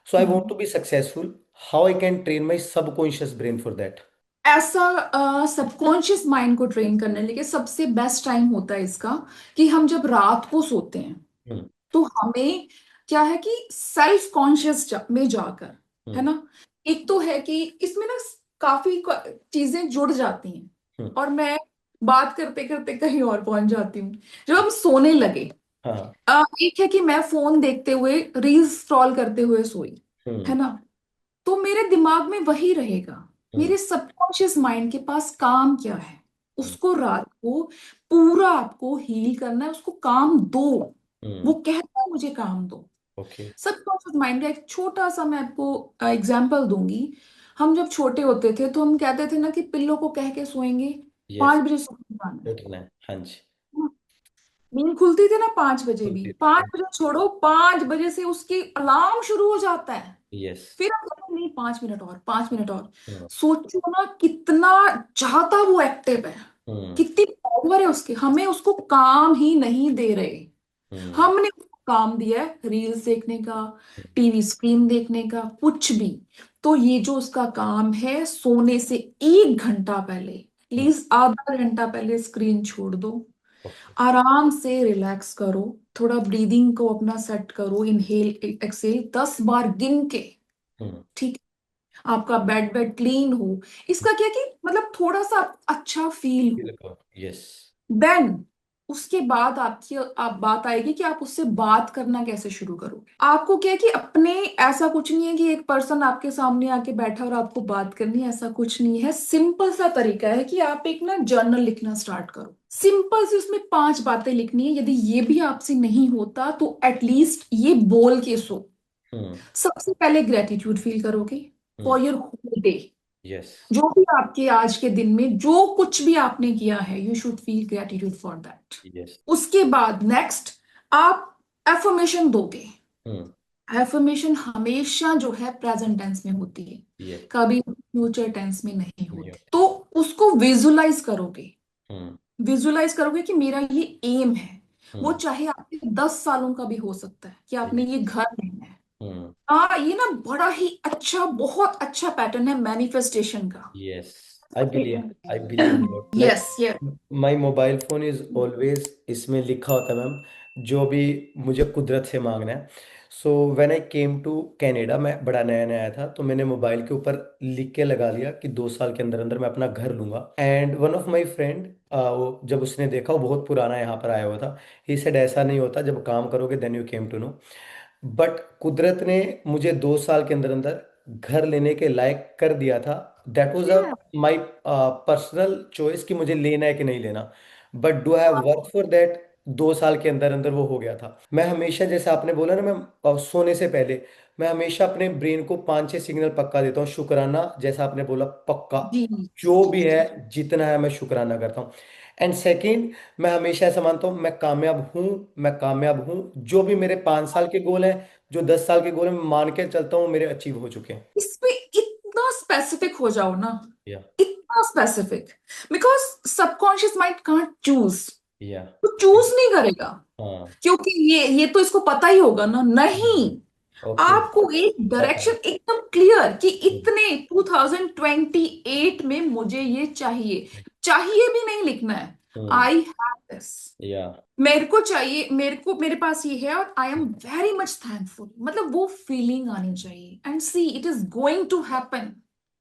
So I want to be successful, how I can train my subconscious brain for that? ऐसा सबकॉन्शियस माइंड को ट्रेन करने के लिए सबसे बेस्ट टाइम होता है इसका, कि हम जब रात को सोते हैं हम्म तो हमें क्या है कि सेल्फ कॉन्शियस में जाकर, है हम्म ना, एक तो है कि इसमें ना काफी चीजें जुड़ जाती हैं, हम्म और मैं बात करते करते कहीं और पहुंच जाती हूँ। जब हम सोने लगे, हाँ। एक है कि मैं फोन देखते हुए, रील्स स्क्रॉल करते हुए सोई, है हम्म ना, तो मेरे दिमाग में वही रहेगा। हम्म मेरे सबकॉन्शियस माइंड के पास काम क्या है, हम्म उसको रात को पूरा आपको हील करना है, उसको काम दो। वो हम्म, कहता है मुझे काम दो। ओके। सबकॉन्शियस माइंड का एक छोटा सा मैं आपको एग्जाम्पल दूंगी। हम जब छोटे होते थे तो हम कहते थे ना कि पिल्लो को कह के सोएंगे, यस। 5 बजे सोने जाना है। उठना है, हाँ जी। नींद खुलती थी ना 5 बजे भी, सुनती पांच थी। बजे छोड़ो, 5 बजे से उसकी अलार्म शुरू हो जाता है। यस। फिर हम कहते हैं, नहीं 5 मिनट और, 5 मिनट और। हम्म सोचो ना कितना ज्यादा वो एक्टिव है, हम्म कितनी पावर है उसकी, हमें उसको काम ही नहीं दे रहे। हम्म हमने उसको काम दिया है रील्स देखने का, टीवी स्क्रीन देखने का, कुछ भी। तो ये जो उसका काम है, सोने से 1 घंटा पहले, हम्म, प्लीज आधा घंटा पहले स्क्रीन छोड़ दो, ओके। आराम से रिलैक्स करो, थोड़ा ब्रीदिंग को अपना सेट करो, इनहेल एक्सेल 10 बार गिन के, हम्म ठीक है? आपका बेड बेड क्लीन हो, इसका क्या कि मतलब थोड़ा सा अच्छा फील हो। यस। देन उसके बाद आपकी आप बात आएगी कि आप उससे बात करना कैसे शुरू करोगे। आपको क्या है कि अपने, ऐसा कुछ नहीं है कि एक पर्सन आपके सामने आके बैठा और आपको बात करनी है, ऐसा कुछ नहीं है। सिंपल सा तरीका है कि आप एक ना जर्नल लिखना स्टार्ट करो, सिंपल सी, उसमें 5 बातें लिखनी है। यदि ये भी आपसे नहीं होता तो एटलीस्ट ये बोल के सो। हम्म सबसे पहले ग्रेटिट्यूड फील करोगे hmm for your whole day, yes. जो भी आपके आज के दिन में जो कुछ भी आपने किया है, you should feel gratitude for that. Yes. उसके बाद नेक्स्ट, आप एफर्मेशन दोगे, हम्म। एफर्मेशन हमेशा जो है प्रेजेंट टेंस में होती है, ये कभी फ्यूचर टेंस में नहीं नहीं होती। होता। तो उसको विजुलाइज करोगे, हम्म। विजुलाइज करोगे कि मेरा ये एम है। वो हम्म। चाहे आपके 10 सालों का भी हो सकता है कि आपने ये यस। घर लेना है। हम्म। ये ना बड़ा ही अच्छा, बहुत अच्छा पैटर्न है मैनिफेस्टेशन का। Yes. I believe in God, like yes, yes. My mobile phone is always, इसमें लिखा होता है मैम जो भी मुझे कुदरत से मांगना है। So when I came to Canada, मैं बड़ा नया नया आया था, तो मैंने मोबाइल के ऊपर लिख के लगा लिया कि 2 साल के अंदर अंदर मैं अपना घर लूंगा। And one of my friend, वो जब उसने देखा, वो बहुत पुराना यहाँ पर आया हुआ था, ही सेड ऐसा नहीं होता, जब काम करोगे then you came to know. But कुदरत ने मुझे 2 साल के अंदर अंदर घर लेने के लायक कर दिया था। That was a my personal choice कि मुझे लेना है कि नहीं लेना। But do have work for that, 2 साल के अंदर अंदर वो हो गया था। मैं हमेशा, जैसे आपने बोला ना मैम, सोने से पहले मैं हमेशा अपने ब्रेन को 5-6 सिग्नल पक्का देता हूँ, शुक्राना, जैसा आपने बोला, पक्का, जी, जो जी, भी है, जी। जितना है मैं शुक्राना करता हूँ। एंड सेकेंड, मैं हमेशा ऐसा मानता हूँ, मैं कामयाब हूँ, मैं कामयाब हूँ। जो भी मेरे 5 साल के गोल हैं, जो 10 साल के गोल हैं, मैं मान के चलता हूँ मेरे अचीव हो चुके हैं। इस पे इतना स्पेसिफिक हो जाओ ना, या। इतना specific, because subconscious mind can't choose, या। वो चूज नहीं करेगा, हाँ। क्योंकि ये तो इसको पता ही होगा ना, नहीं। ओके। आपको एक पता डायरेक्शन है। एकदम क्लियर कि हम्म। इतने 2028 में मुझे ये चाहिए, चाहिए भी नहीं लिखना है, हम्म। आई हैव दिस, या। मेरे को चाहिए, मेरे पास ये है और I am very much thankful, मतलब वो फीलिंग आनी चाहिए, and see it is going to happen.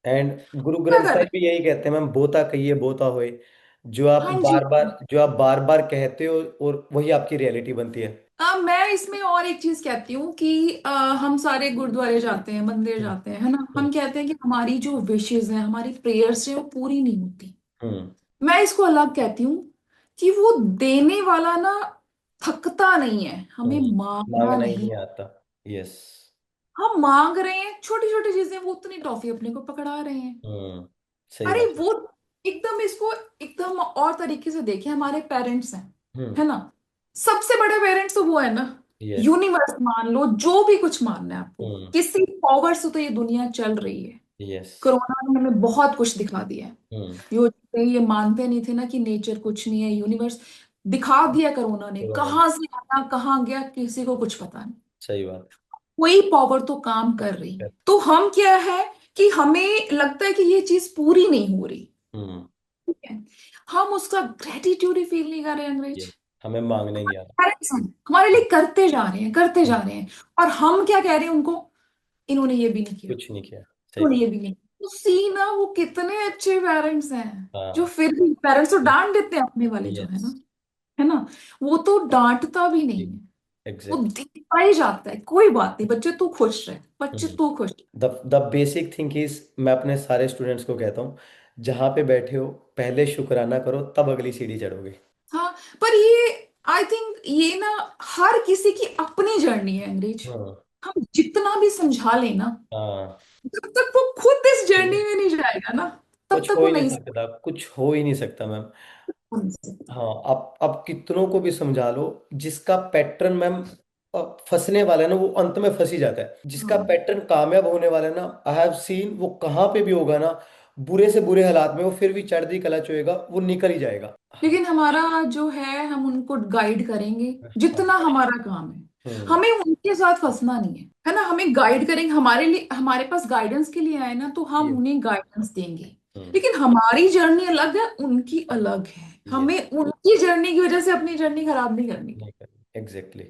And गुरु क्या ग्रंथ कर साहिब रहे भी यही कहते हैं मैम, बोता कहिए बोता होए। जो आप हैं? हाँ जी। बार बार जो आप बार बार कहते हो, और वही आपकी रियलिटी बनती है। मैं इसमें और एक चीज कहती हूँ कि हम सारे गुरुद्वारे जाते हैं, मंदिर हम्म। जाते हैं, है ना, हम्म। हम कहते हैं कि हमारी जो विशेज हैं, हमारी प्रेयर्स हैं, वो पूरी नहीं होती। हम्म। मैं इसको अलग कहती हूँ कि वो देने वाला ना थकता नहीं है, हमें मांगना मांगना ही नहीं। नहीं आता। यस। हम मांग रहे हैं छोटी छोटी चीजें, वो उतनी टॉफी अपने को पकड़ा रहे हैं। हम्म। सही अरे बात। वो एकदम, इसको एकदम और तरीके से देखें, हमारे पेरेंट्स हैं, हम्म। है ना, सबसे बड़े पेरेंट्स तो वो है ना। यस। यूनिवर्स मान लो, जो भी कुछ मानना है आपको, हम्म। किसी पावर से तो ये दुनिया चल रही है। यस। कोरोना ने हमें बहुत कुछ दिखा दिया है। हम्म। ये मानते नहीं थे ना कि नेचर कुछ नहीं है, यूनिवर्स दिखा दिया कोरोना ने, कोरोना। कहाँ से आया कहाँ गया किसी को कुछ पता नहीं। सही बात। कोई पावर तो काम कर रही है, तो हम क्या है कि हमें लगता है कि ये चीज पूरी नहीं हो रही, हम्म। ठीक है, हम उसका ग्रेटिट्यूड ही फील नहीं कर रहे ये अंग्रेज। हमें मांगना ही आता। पेरेंट्स हैं, हमारे लिए करते जा रहे हैं, करते जा हम्म। रहे हैं, और हम क्या कह रहे हैं उनको, इन्होंने ये भी नहीं किया, कुछ नहीं किया। सही इन्होंने बात। ये भी नहीं, तो सी ना वो कितने अच्छे पेरेंट्स हैं, जो हाँ। फिर भी पेरेंट्स तो डांट देते हैं अपने वाले जो यस। है ना, वो तो डांटता भी नहीं है, वो एग्जैक्ट। दिखता ही जाता है, कोई बात नहीं बच्चे तू खुश रहे, बच्चे तू खुश। द बेसिक थिंग इज, मैं अपने सारे स्टूडेंट्स को कहता हूँ, जहाँ पे बैठे हो पहले शुक्राना करो, तब अगली सीढ़ी चढ़ोगे। हाँ, पर ये आई थिंक ये ना हर किसी की अपनी जर्नी है अंग्रेज। हाँ। हम जितना भी समझा लेना, हाँ। जब तक वो खुद इस जर्नी में नहीं जाएगा ना, तब कुछ तक हो वो ही नहीं नहीं सकता, कुछ हो ही नहीं सकता मैम। समझ सकता। हाँ, आप कितनों को भी समझा लो, जिसका पैटर्न मैम फंसने वाला है ना, वो अंत में फंस ही जाता है। जिसका हाँ, पैटर्न कामयाब होने वाला है ना, आई हैव सीन, वो कहाँ पे भी होगा ना, बुरे से बुरे हालात में वो फिर भी चढ़ती कला होएगा, वो निकल ही जाएगा। लेकिन हमारा जो है, हम उनको गाइड करेंगे, हाँ। जितना हमारा काम है। हम्म। हमें उनके साथ फंसना नहीं है ना, हमें गाइड करेंगे, हमारे लिए, हमारे पास गाइडेंस के लिए आए ना, तो हम ये। उन्हें गाइडेंस देंगे। हम्म। लेकिन हमारी जर्नी अलग है, उनकी अलग है, ये हमें उनकी जर्नी की वजह से अपनी जर्नी खराब नहीं करनी। नहीं करेंगे, एग्जैक्टली।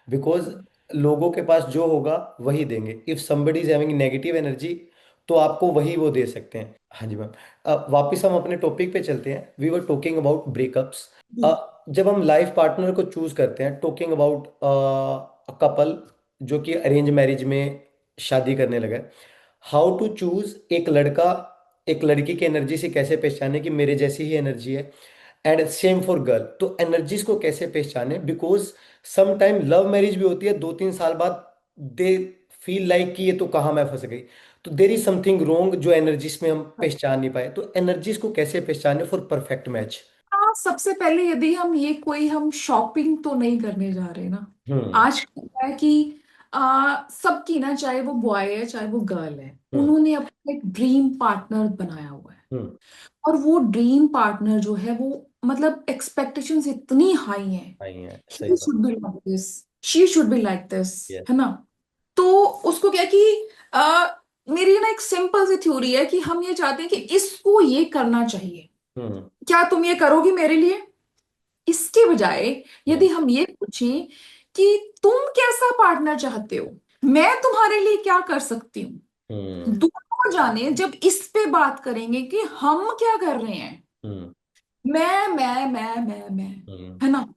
बिकॉज लोगों के पास जो होगा वही देंगे। If somebody is having negative energy, तो आपको वही वो दे सकते हैं। हाँ जी मैम। वापिस हम अपने टॉपिक पे चलते हैं। We were talking about breakups. जी। जब हम लाइफ पार्टनर को चूज करते हैं, टॉकिंग अबाउट कपल जो कि अरेंज मैरिज में शादी करने लगे, हाउ टू चूज एक लड़का एक लड़की की एनर्जी से कैसे पहचाने कि मेरे जैसी ही एनर्जी है। एंड सेम फॉर गर्ल, तो एनर्जीज को कैसे पहचाने, because some time love marriage भी होती है, 2-3 साल बाद दे फील लाइक कि ये तो कहाँ मैं फंस गई। तो देर इज समथिंग रोंग, जो एनर्जीज में हम पहचान नहीं पाए। तो एनर्जीज को कैसे पहचाने फॉर परफेक्ट मैच। सबसे पहले यदि हम शॉपिंग तो नहीं करने जा रहे ना। हम्म। आज क्या है कि सबकी ना, चाहे वो बॉय है चाहे वो गर्ल है, हम्म। उन्होंने अपना एक ड्रीम पार्टनर बनाया हुआ है। हम्म। और वो ड्रीम पार्टनर जो है वो, मतलब एक्सपेक्टेशंस इतनी हाई हैं। नहीं है, सही ही बात। Should be like this, she should be like this, yes. है ना। तो उसको क्या कि आ, मेरी ना एक सिंपल सी थ्योरी है कि हम ये चाहते हैं कि इसको ये करना चाहिए, हम्म। क्या तुम ये करोगी मेरे लिए। इसके बजाय यदि हम्म। हम ये पूछें कि तुम कैसा पार्टनर चाहते हो, मैं तुम्हारे लिए क्या कर सकती हूँ, हम्म। दोनों जाने जब इस पे बात करेंगे कि हम क्या कर रहे हैं, हम्म। मैं, हम्म। है ना।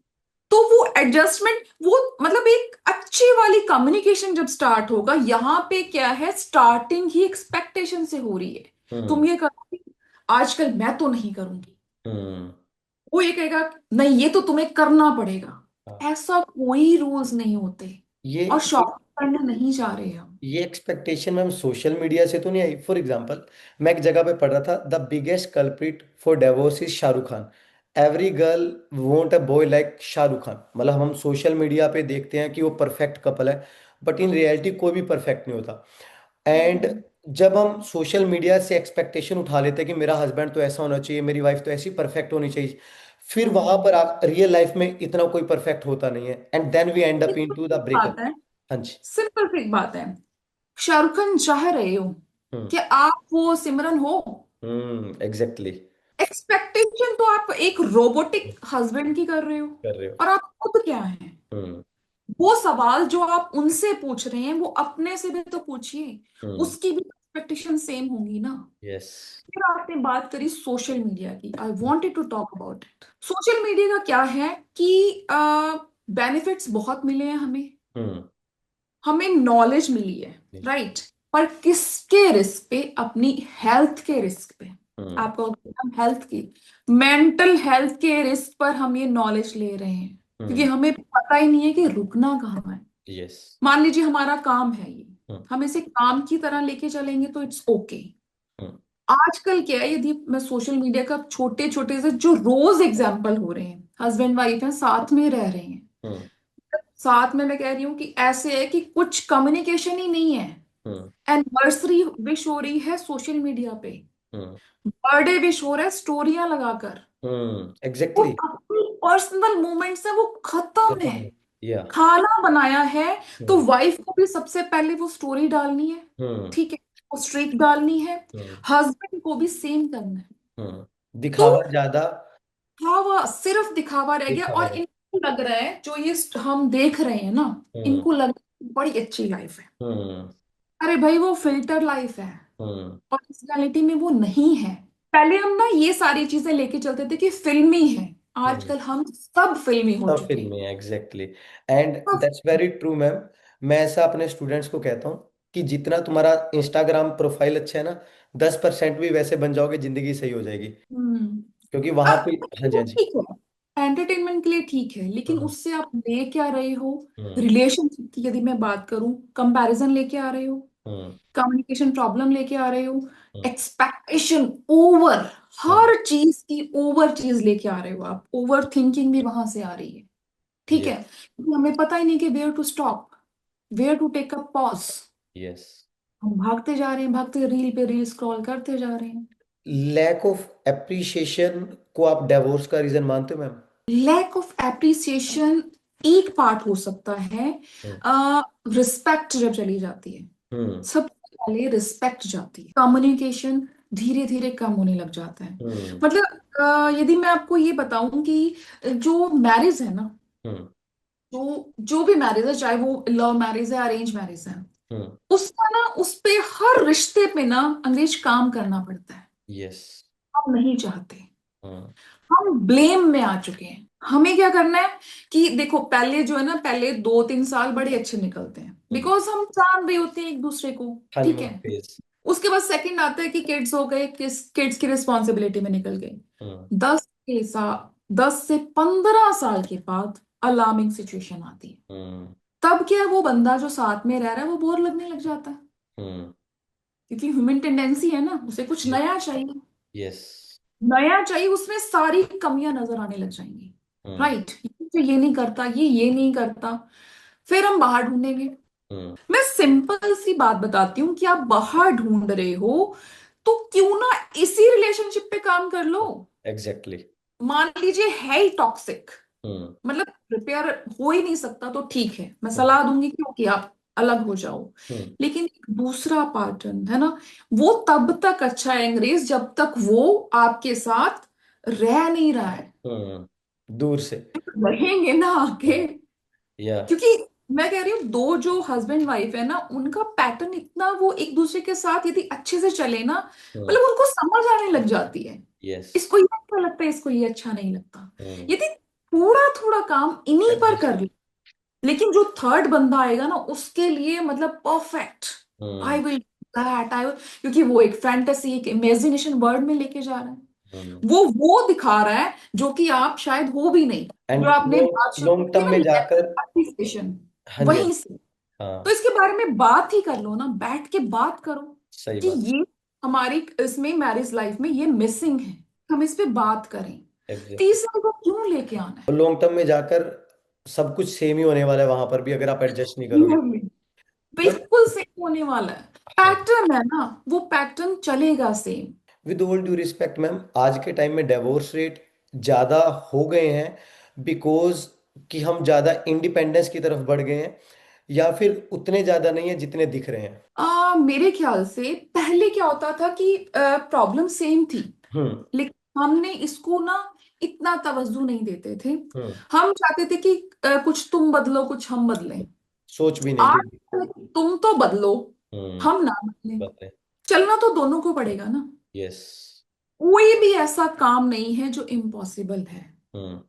तो वो एडजस्टमेंट, वो मतलब एक अच्छी वाली कम्युनिकेशन जब स्टार्ट होगा, यहाँ पे क्या है, स्टार्टिंग ही एक्सपेक्टेशन से हो रही है। हम्म। तुम ये करोगी, आजकल मैं तो नहीं करूंगी। हम्म। वो ये कहेगा नहीं ये तो तुम्हें करना पड़ेगा। हाँ। ऐसा कोई रूल्स नहीं होते। ये और ये शॉपिंग करने नहीं जा रहे हम। ये एक्सपेक्टेशन मैम सोशल मीडिया से तो नहीं आई। फॉर एग्जांपल, मैं एक जगह पे पढ़ रहा था, the biggest culprit for divorce is Shahrukh Khan. Every girl won't a boy like Shahrukh Khan. मतलब हम सोशल मीडिया पे देखते हैं कि वो परफेक्ट कपल है, बट इन रियलिटी कोई भी परफेक्ट नहीं होता। एंड हम्म। जब हम सोशल मीडिया से एक्सपेक्टेशन उठा लेते हैं कि मेरा हस्बैंड तो ऐसा होना चाहिए, मेरी वाइफ तो ऐसी परफेक्ट होनी चाहिए, फिर वहां हम्म। पर रियल लाइफ में इतना कोई परफेक्ट होता नहीं है, and then we end up simple into see the बात ब्रेकअप। है, हाँ जी। सिंपल सी बात है। शाहरुख खान चाह रहे हो हम्म। कि आप वो सिमरन हो। एग्जैक्टली। एक्सपेक्टेशन तो आप एक रोबोटिक हस्बैंड की कर रहे हो, कर रहे हो। और आप खुद क्या हैं। हम्म। वो सवाल जो आप उनसे पूछ रहे हैं वो अपने से भी तो पूछिए। हम्म। उसकी भी एक्सपेक्टेशन सेम होंगी ना। यस। फिर आपने बात करी सोशल मीडिया की, I wanted to talk about it. Social media का क्या है कि बेनिफिट्स बहुत मिले हैं हमें। हम्म। हमें नॉलेज मिली है, राइट। पर किसके रिस्क पे, अपनी हेल्थ के रिस्क पे। हम्म। आपको हम हेल्थ की, मेंटल हेल्थ के रिस्क पर हम ये नॉलेज ले रहे हैं, क्योंकि हम्म। हमें पता ही नहीं है कि रुकना कहाँ है। यस। मान लीजिए हमारा काम है ये, हम्म। हम इसे काम की तरह लेके चलेंगे तो इट्स ओके। हम्म। आजकल क्या है, यदि मैं सोशल मीडिया का छोटे छोटे से जो रोज एग्जाम्पल हो रहे हैं, हस्बैंड वाइफ हैं साथ में रह रहे हैं, हम्म। साथ में मैं कह रही हूँ कि ऐसे है कि कुछ कम्युनिकेशन ही नहीं है। हम्म। एनिवर्सरी विश हो रही है सोशल मीडिया पे, हम्म। बर्थडे विश हो रहा है स्टोरियां लगाकर। वो एग्जैक्टली। अपनी पर्सनल मोमेंट्स है, वो खत्म है। खत्म हो। या। खाना बनाया है तो हम्म। वाइफ को भी सबसे पहले वो स्टोरी डालनी है, हम्म। ठीक है, वो स्ट्रीक डालनी है। हम्म। हस्बैंड को भी सेम करना है। तो दिखावा ज्यादा। दिखावा, सिर्फ दिखावा रह गया, दिखावा और ज्यादा। इनको लग रहा है जो ये हम देख रहे हैं ना, हम्म। इनको लग रहा है बड़ी अच्छी लाइफ है। हम्म। अरे भाई वो फिल्टर लाइफ है, हम्म। और इस रियलिटी में वो नहीं है। पहले हम ना ये सारी चीजें लेके चलते थे कि फिल्मी है, हम्म। आजकल हम सब फिल्मी हो सब चुके हैं। फिल्में, एग्जैक्टली। एंड सब। That's very true ma'am. मैं ऐसा अपने स्टूडेंट्स को कहता हूँ कि जितना तुम्हारा इंस्टाग्राम प्रोफाइल अच्छा है ना, 10% भी वैसे बन जाओगे, जिंदगी सही हो जाएगी। हम्म। क्योंकि वहां पे। हाँ जी, हाँ जी। ठीक है, एंटरटेनमेंट के लिए ठीक है, लेकिन हम्म। उससे आप ले क्या रहे हो। हम्म। रिलेशनशिप की यदि मैं बात करूं, कंपैरिजन लेके आ रहे हो, हम्म। कम्युनिकेशन प्रॉब्लम लेके आ रहे हो, हम्म। एक्सपेक्टेशन ओवर, हम्म। हर चीज की ओवर चीज लेके आ रहे हो आप, ओवर थिंकिंग भी वहां से आ रही है। ठीक है, यस। क्योंकि हमें पता ही नहीं कि where to stop, where to take a pause. Yes. हम भागते जा रहे हैं, भागते रील पे रील स्क्रॉल करते जा रहे हैं। लैक ऑफ एप्रिसिएशन को आप डिवोर्स का रीजन मानते हो मैम? लैक ऑफ एप्रिसिएशन एक पार्ट हो सकता है। हम्म। रिस्पेक्ट जब चली जाती है, हम्म। सबसे पहले रिस्पेक्ट जाती है, कम्युनिकेशन धीरे धीरे कम होने लग जाता है। हम्म। मतलब यदि मैं आपको ये बताऊं कि जो मैरिज है ना, हम्म। जो जो भी मैरिज है, चाहे वो लव मैरिज है अरेंज मैरिज है, हम्म। उसका ना, उस पे, हर रिश्ते पे ना अंग्रेज काम करना पड़ता है। यस। हम नहीं चाहते, हम्म। हम ब्लेम में आ चुके हैं। हमें क्या करना है कि देखो, पहले जो है ना, पहले 2-3 साल बड़े अच्छे निकलते हैं, हम्म। बिकॉज हम जान रहे होते हैं एक दूसरे को, ठीक हनीमून है। फेज। उसके बाद सेकंड आता है कि किड्स हो गए, किड्स की रिस्पॉन्सिबिलिटी में निकल गए। हम्म। 10 से 15 साल के बाद अलार्मिंग सिचुएशन आती है। हम्म। तब क्या है, वो बंदा जो साथ में रह रहा है वो बोर लगने लग जाता है, हम्म। क्योंकि ह्यूमन टेंडेंसी है ना, उसे कुछ यस। नया चाहिए। यस। नया चाहिए, उसमें सारी कमियां नजर आने लग जाएंगी। हम्म। राइट, ये नहीं करता, ये नहीं करता, फिर हम बाहर ढूंढेंगे। हम्म। मैं सिंपल सी बात बताती हूँ कि आप बाहर ढूंढ रहे हो तो क्यों ना इसी रिलेशनशिप पे काम कर लो। एग्जैक्टली। मान लीजिए है ही टॉक्सिक, हम्म। मतलब रिपेयर हो ही नहीं सकता, तो ठीक है, मैं हम्म। सलाह दूंगी क्योंकि आप अलग हो जाओ। हम्म। लेकिन एक दूसरा पार्टनर है ना, वो तब तक अच्छा है अंग्रेज जब तक वो आपके साथ रह नहीं रहा है। दूर से। रहेंगे ना आगे, या। क्योंकि मैं कह रही हूँ दो जो हस्बैंड वाइफ है ना, उनका पैटर्न इतना, वो एक दूसरे के साथ यदि अच्छे से चले ना, मतलब उनको समझ आने लग जाती है, यस। इसको ये अच्छा लगता है, इसको ये अच्छा नहीं लगता। यदि थोड़ा थोड़ा काम इन्हीं पर एडजस्ट। कर ले, लेकिन जो थर्ड बंदा आएगा ना उसके लिए मतलब perfect, I hmm. Will that I, क्योंकि वो एक फैंटेसी, एक इमेजिनेशन वर्ल्ड में लेके जा रहा है, वो दिखा रहा है जो कि आप शायद हो भी नहीं। एंड जो आपने बात लॉन्ग शुरू लॉन्ग की टर्म ना, में जाकर। एप्रिसिएशन, हाँ जी, हाँ वहीं जी। से। तो हाँ। इसके बारे में बात ही कर लो ना, बैठ के बात करो सही कि बात। ये हमारी इसमें मैरिज लाइफ में ये मिसिंग है, हम इस पे बात करें। एग्जैक्टली। तीसरे को क्यों लेके आना और लॉन्ग टर्म में जाकर सब कुछ सेम ही होने वाला है वहां पर भी, अगर आप एडजस्ट नहीं करोगे। है? मैम। बिल्कुल सेम होने वाला है, हाँ। पैटर्न है ना, वो पैटर्न चलेगा same. With all due respect ma'am, आज के टाइम में डिवोर्स रेट ज़्यादा हो गए हैं बिकॉज कि हम ज़्यादा इंडिपेंडेंस की तरफ बढ़ गए हैं, या फिर उतने ज़्यादा नहीं है जितने दिख रहे हैं। मेरे ख्याल से पहले क्या होता था कि प्रॉब्लम सेम थी, हम्म। लेकिन हमने इसको ना इतना तवज्जो नहीं देते थे। हम्म। हम चाहते थे कि कुछ तुम बदलो कुछ हम बदलें। सोच भी नहीं आज थी। तुम तो बदलो, हम्म। हम ना बदलें। बात है। चलना तो दोनों को पड़ेगा ना। यस। कोई भी ऐसा काम नहीं है जो इम्पॉसिबल है। हम्म।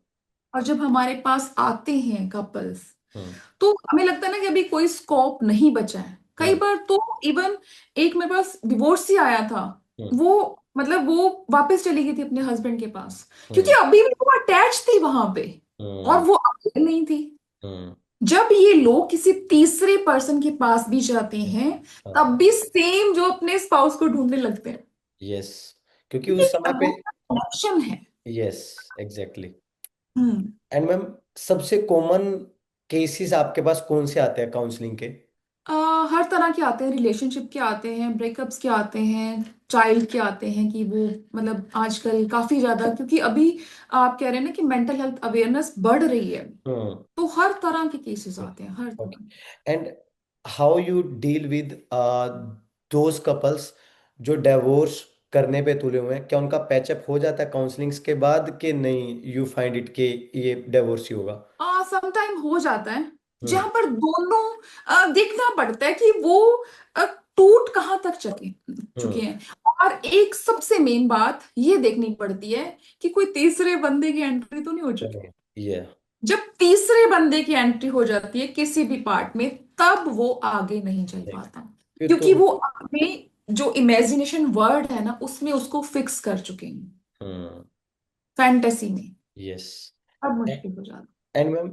और जब हमारे पास आते हैं कपल्स, हम्म। तो हमें लगता है ना कि अभी कोई स्कोप नहीं बचा है। कई हम्म। बार तो इवन एक मेरे पास डिवोर्स ही आया था, हम्म। वो मतलब वो वापस चली गई थी अपने हस्बैंड के पास, क्योंकि हम्म। अभी भी वो अटैच थी वहां पे, और हम्म। वो अकेले नहीं थी। हम्म। जब ये लोग किसी तीसरे पर्सन के पास भी जाते हैं, हाँ। तब भी सेम जो अपने स्पाउस को ढूंढने लगते हैं। यस। क्योंकि ये उस समय पे। कनेक्शन है। Yes. Exactly. Hmm. And ma'am, सबसे कॉमन केसेस आपके पास कौन से आते हैं काउंसलिंग के? अ, हर तरह के आते हैं, रिलेशनशिप के आते हैं, ब्रेकअप्स के आते हैं, चाइल्ड के आते हैं कि वो मतलब आजकल काफी ज्यादा, क्योंकि अभी आप कह रहे हैं ना कि मेंटल हेल्थ अवेयरनेस बढ़ रही है, हम्म। तो हर तरह के केसेस आते हैं, हर तरह। Okay. And how you deal with those couples जो डिवोर्स करने पे तुले हुए हैं? क्या उनका पैचअप हो जाता है काउंसलिंग्स के बाद कि नहीं, यू फाइंड इट के ये डिवोर्स ही होगा? सम टाइम हो जाता है, हम्म। जहां पर दोनों देखना पड़ता है कि वो अ, टूट कहाँ तक चुके चुके हम्म। हैं। और एक सबसे मेन बात ये देखनी पड़ती है कि कोई तीसरे बंदे की एंट्री तो नहीं हो चुकी। चलो। ये। जब तीसरे बंदे की एंट्री हो जाती है किसी भी पार्ट में, तब वो आगे नहीं चल पाता, फिर तो। क्योंकि वो अपने जो इमेजिनेशन वर्ड है ना उसमें उसको फिक्स कर चुके हैं, हम्म। फैंटेसी में। यस। अब मुश्किल हो जाता एंड मैम,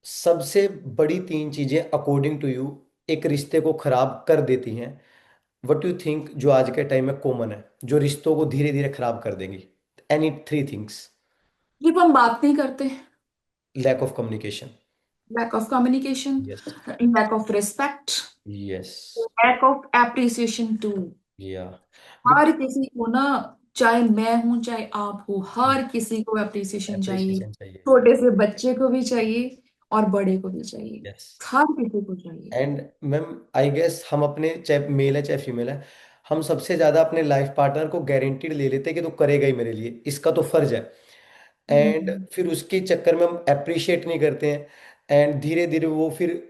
सबसे बड़ी तीन चीजें अकॉर्डिंग टू यू एक रिश्ते को खराब कर देती हैं, व्हाट यू थिंक, जो आज के टाइम में कॉमन है, जो रिश्तों को धीरे धीरे खराब कर देंगी? Any three things? है। जब हम बात नहीं करते, lack of communication. Lack of communication, yes. Lack of respect, yes. Lack of appreciation too. Yeah. हर किसी को ना, चाहे मैं हूं चाहे आप हो, हर किसी को एप्रिसिएशन चाहिए। एप्रिसिएशन चाहिए। छोटे से बच्चे को भी चाहिए और बड़े को भी चाहिए, यस। हर किसी को चाहिए। एंड मैम, आई गेस हम अपने, चाहे मेल है चाहे फीमेल है, हम सबसे ज्यादा अपने लाइफ पार्टनर को गारंटीड ले लेते हैं कि तो करेगा ही मेरे लिए, इसका तो फर्ज है। एंड हम्म। फिर उसके चक्कर में हम अप्रिशिएट नहीं करते हैं, एंड धीरे धीरे वो फिर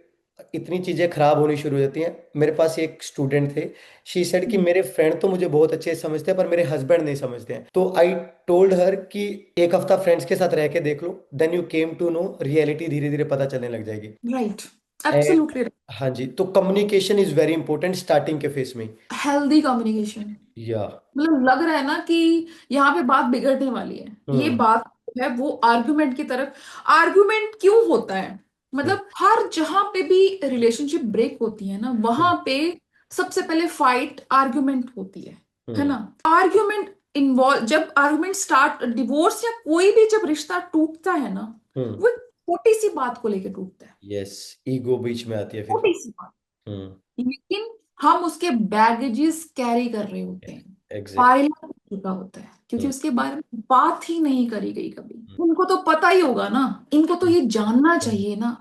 इतनी चीज़ें खराब होनी शुरू हो जाती हैं। मेरे पास एक स्टूडेंट थे, शी सेड कि मेरे फ्रेंड तो मुझे बहुत अच्छे से समझते हैं पर मेरे हस्बैंड नहीं समझते हैं। तो आई टोल्ड हर कि एक हफ्ता फ्रेंड्स के साथ रह के देख लो, then you came to know reality, धीरे धीरे पता चलने लग जाएगी। Right, and absolutely. हाँ जी, तो communication is very important starting के फेस में। हेल्दी कम्युनिकेशन, या। मतलब लग रहा है ना कि यहाँ पे बात बिगड़ने वाली है, ये हम्म। बात है वो आर्गुमेंट की तरफ। आर्गुमेंट क्यों होता है, हम्म। मतलब हर जहां पे भी रिलेशनशिप ब्रेक होती है ना, हम्म। वहां पे सबसे पहले फाइट आर्गुमेंट होती है हम्म। ना। आर्गुमेंट इन्वॉल्व, जब आर्गुमेंट स्टार्ट, डिवोर्स या कोई भी जब रिश्ता टूटता है ना, हम्म। वो एक छोटी सी बात को लेकर टूटता है। यस, ईगो बीच में आती है फिर। छोटी सी बात, हम्म। लेकिन हम उसके बैगेजेस कैरी कर रहे होते हैं, एग्जैक्ट। पायला हो चुका होता है, क्योंकि हम्म। उसके बारे में बात ही नहीं करी गई कभी। उनको तो पता ही होगा ना, इनको तो ये जानना हम्म। चाहिए ना।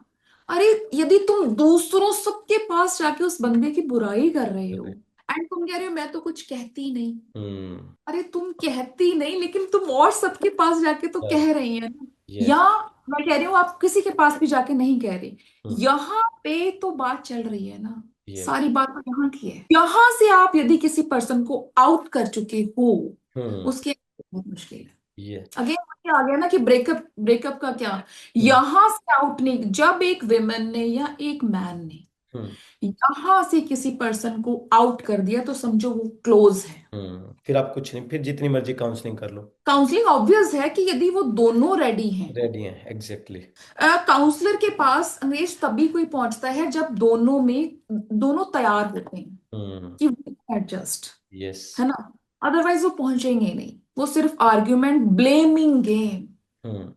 अरे यदि तुम दूसरों सबके पास जाके उस बंदे की बुराई कर रहे हो, एंड तुम कह रहे हो मैं तो कुछ कहती नहीं, हम्म। अरे तुम कहती नहीं लेकिन तुम और सबके पास जाके तो कह रही है ना। या यस। मैं कह रही हूँ आप किसी के पास भी जाके नहीं कह रहे, हम्म। यहाँ पे तो बात चल रही है ना। यस। सारी बात तो यहाँ की है। यहाँ से आप यदि किसी पर्सन को आउट कर चुके हो, हम्म। उसके बहुत मुश्किल है। ये। अगेन आ गया ना कि ब्रेकअप, ब्रेकअप का क्या, हम्म। यहां से आउट नहीं, जब एक विमेन ने या एक मैन ने हम्म। यहां से किसी पर्सन को आउट कर दिया तो समझो वो क्लोज है। फिर आप कुछ नहीं, फिर जितनी मर्जी काउंसलिंग कर लो। काउंसलिंग ऑब्वियस है कि यदि वो दोनों रेडी हैं। रेडी है, एग्जैक्टली। काउंसलर के पास अंग्रेज तभी कोई पहुंचता है जब दोनों में, दोनों तैयार होते हैं हम्म। कि वो एडजस्ट, यस। है ना। अदरवाइज वो पहुंचेंगे नहीं, वो सिर्फ आर्ग्यूमेंट, ब्लेमिंग गेम, हम्म।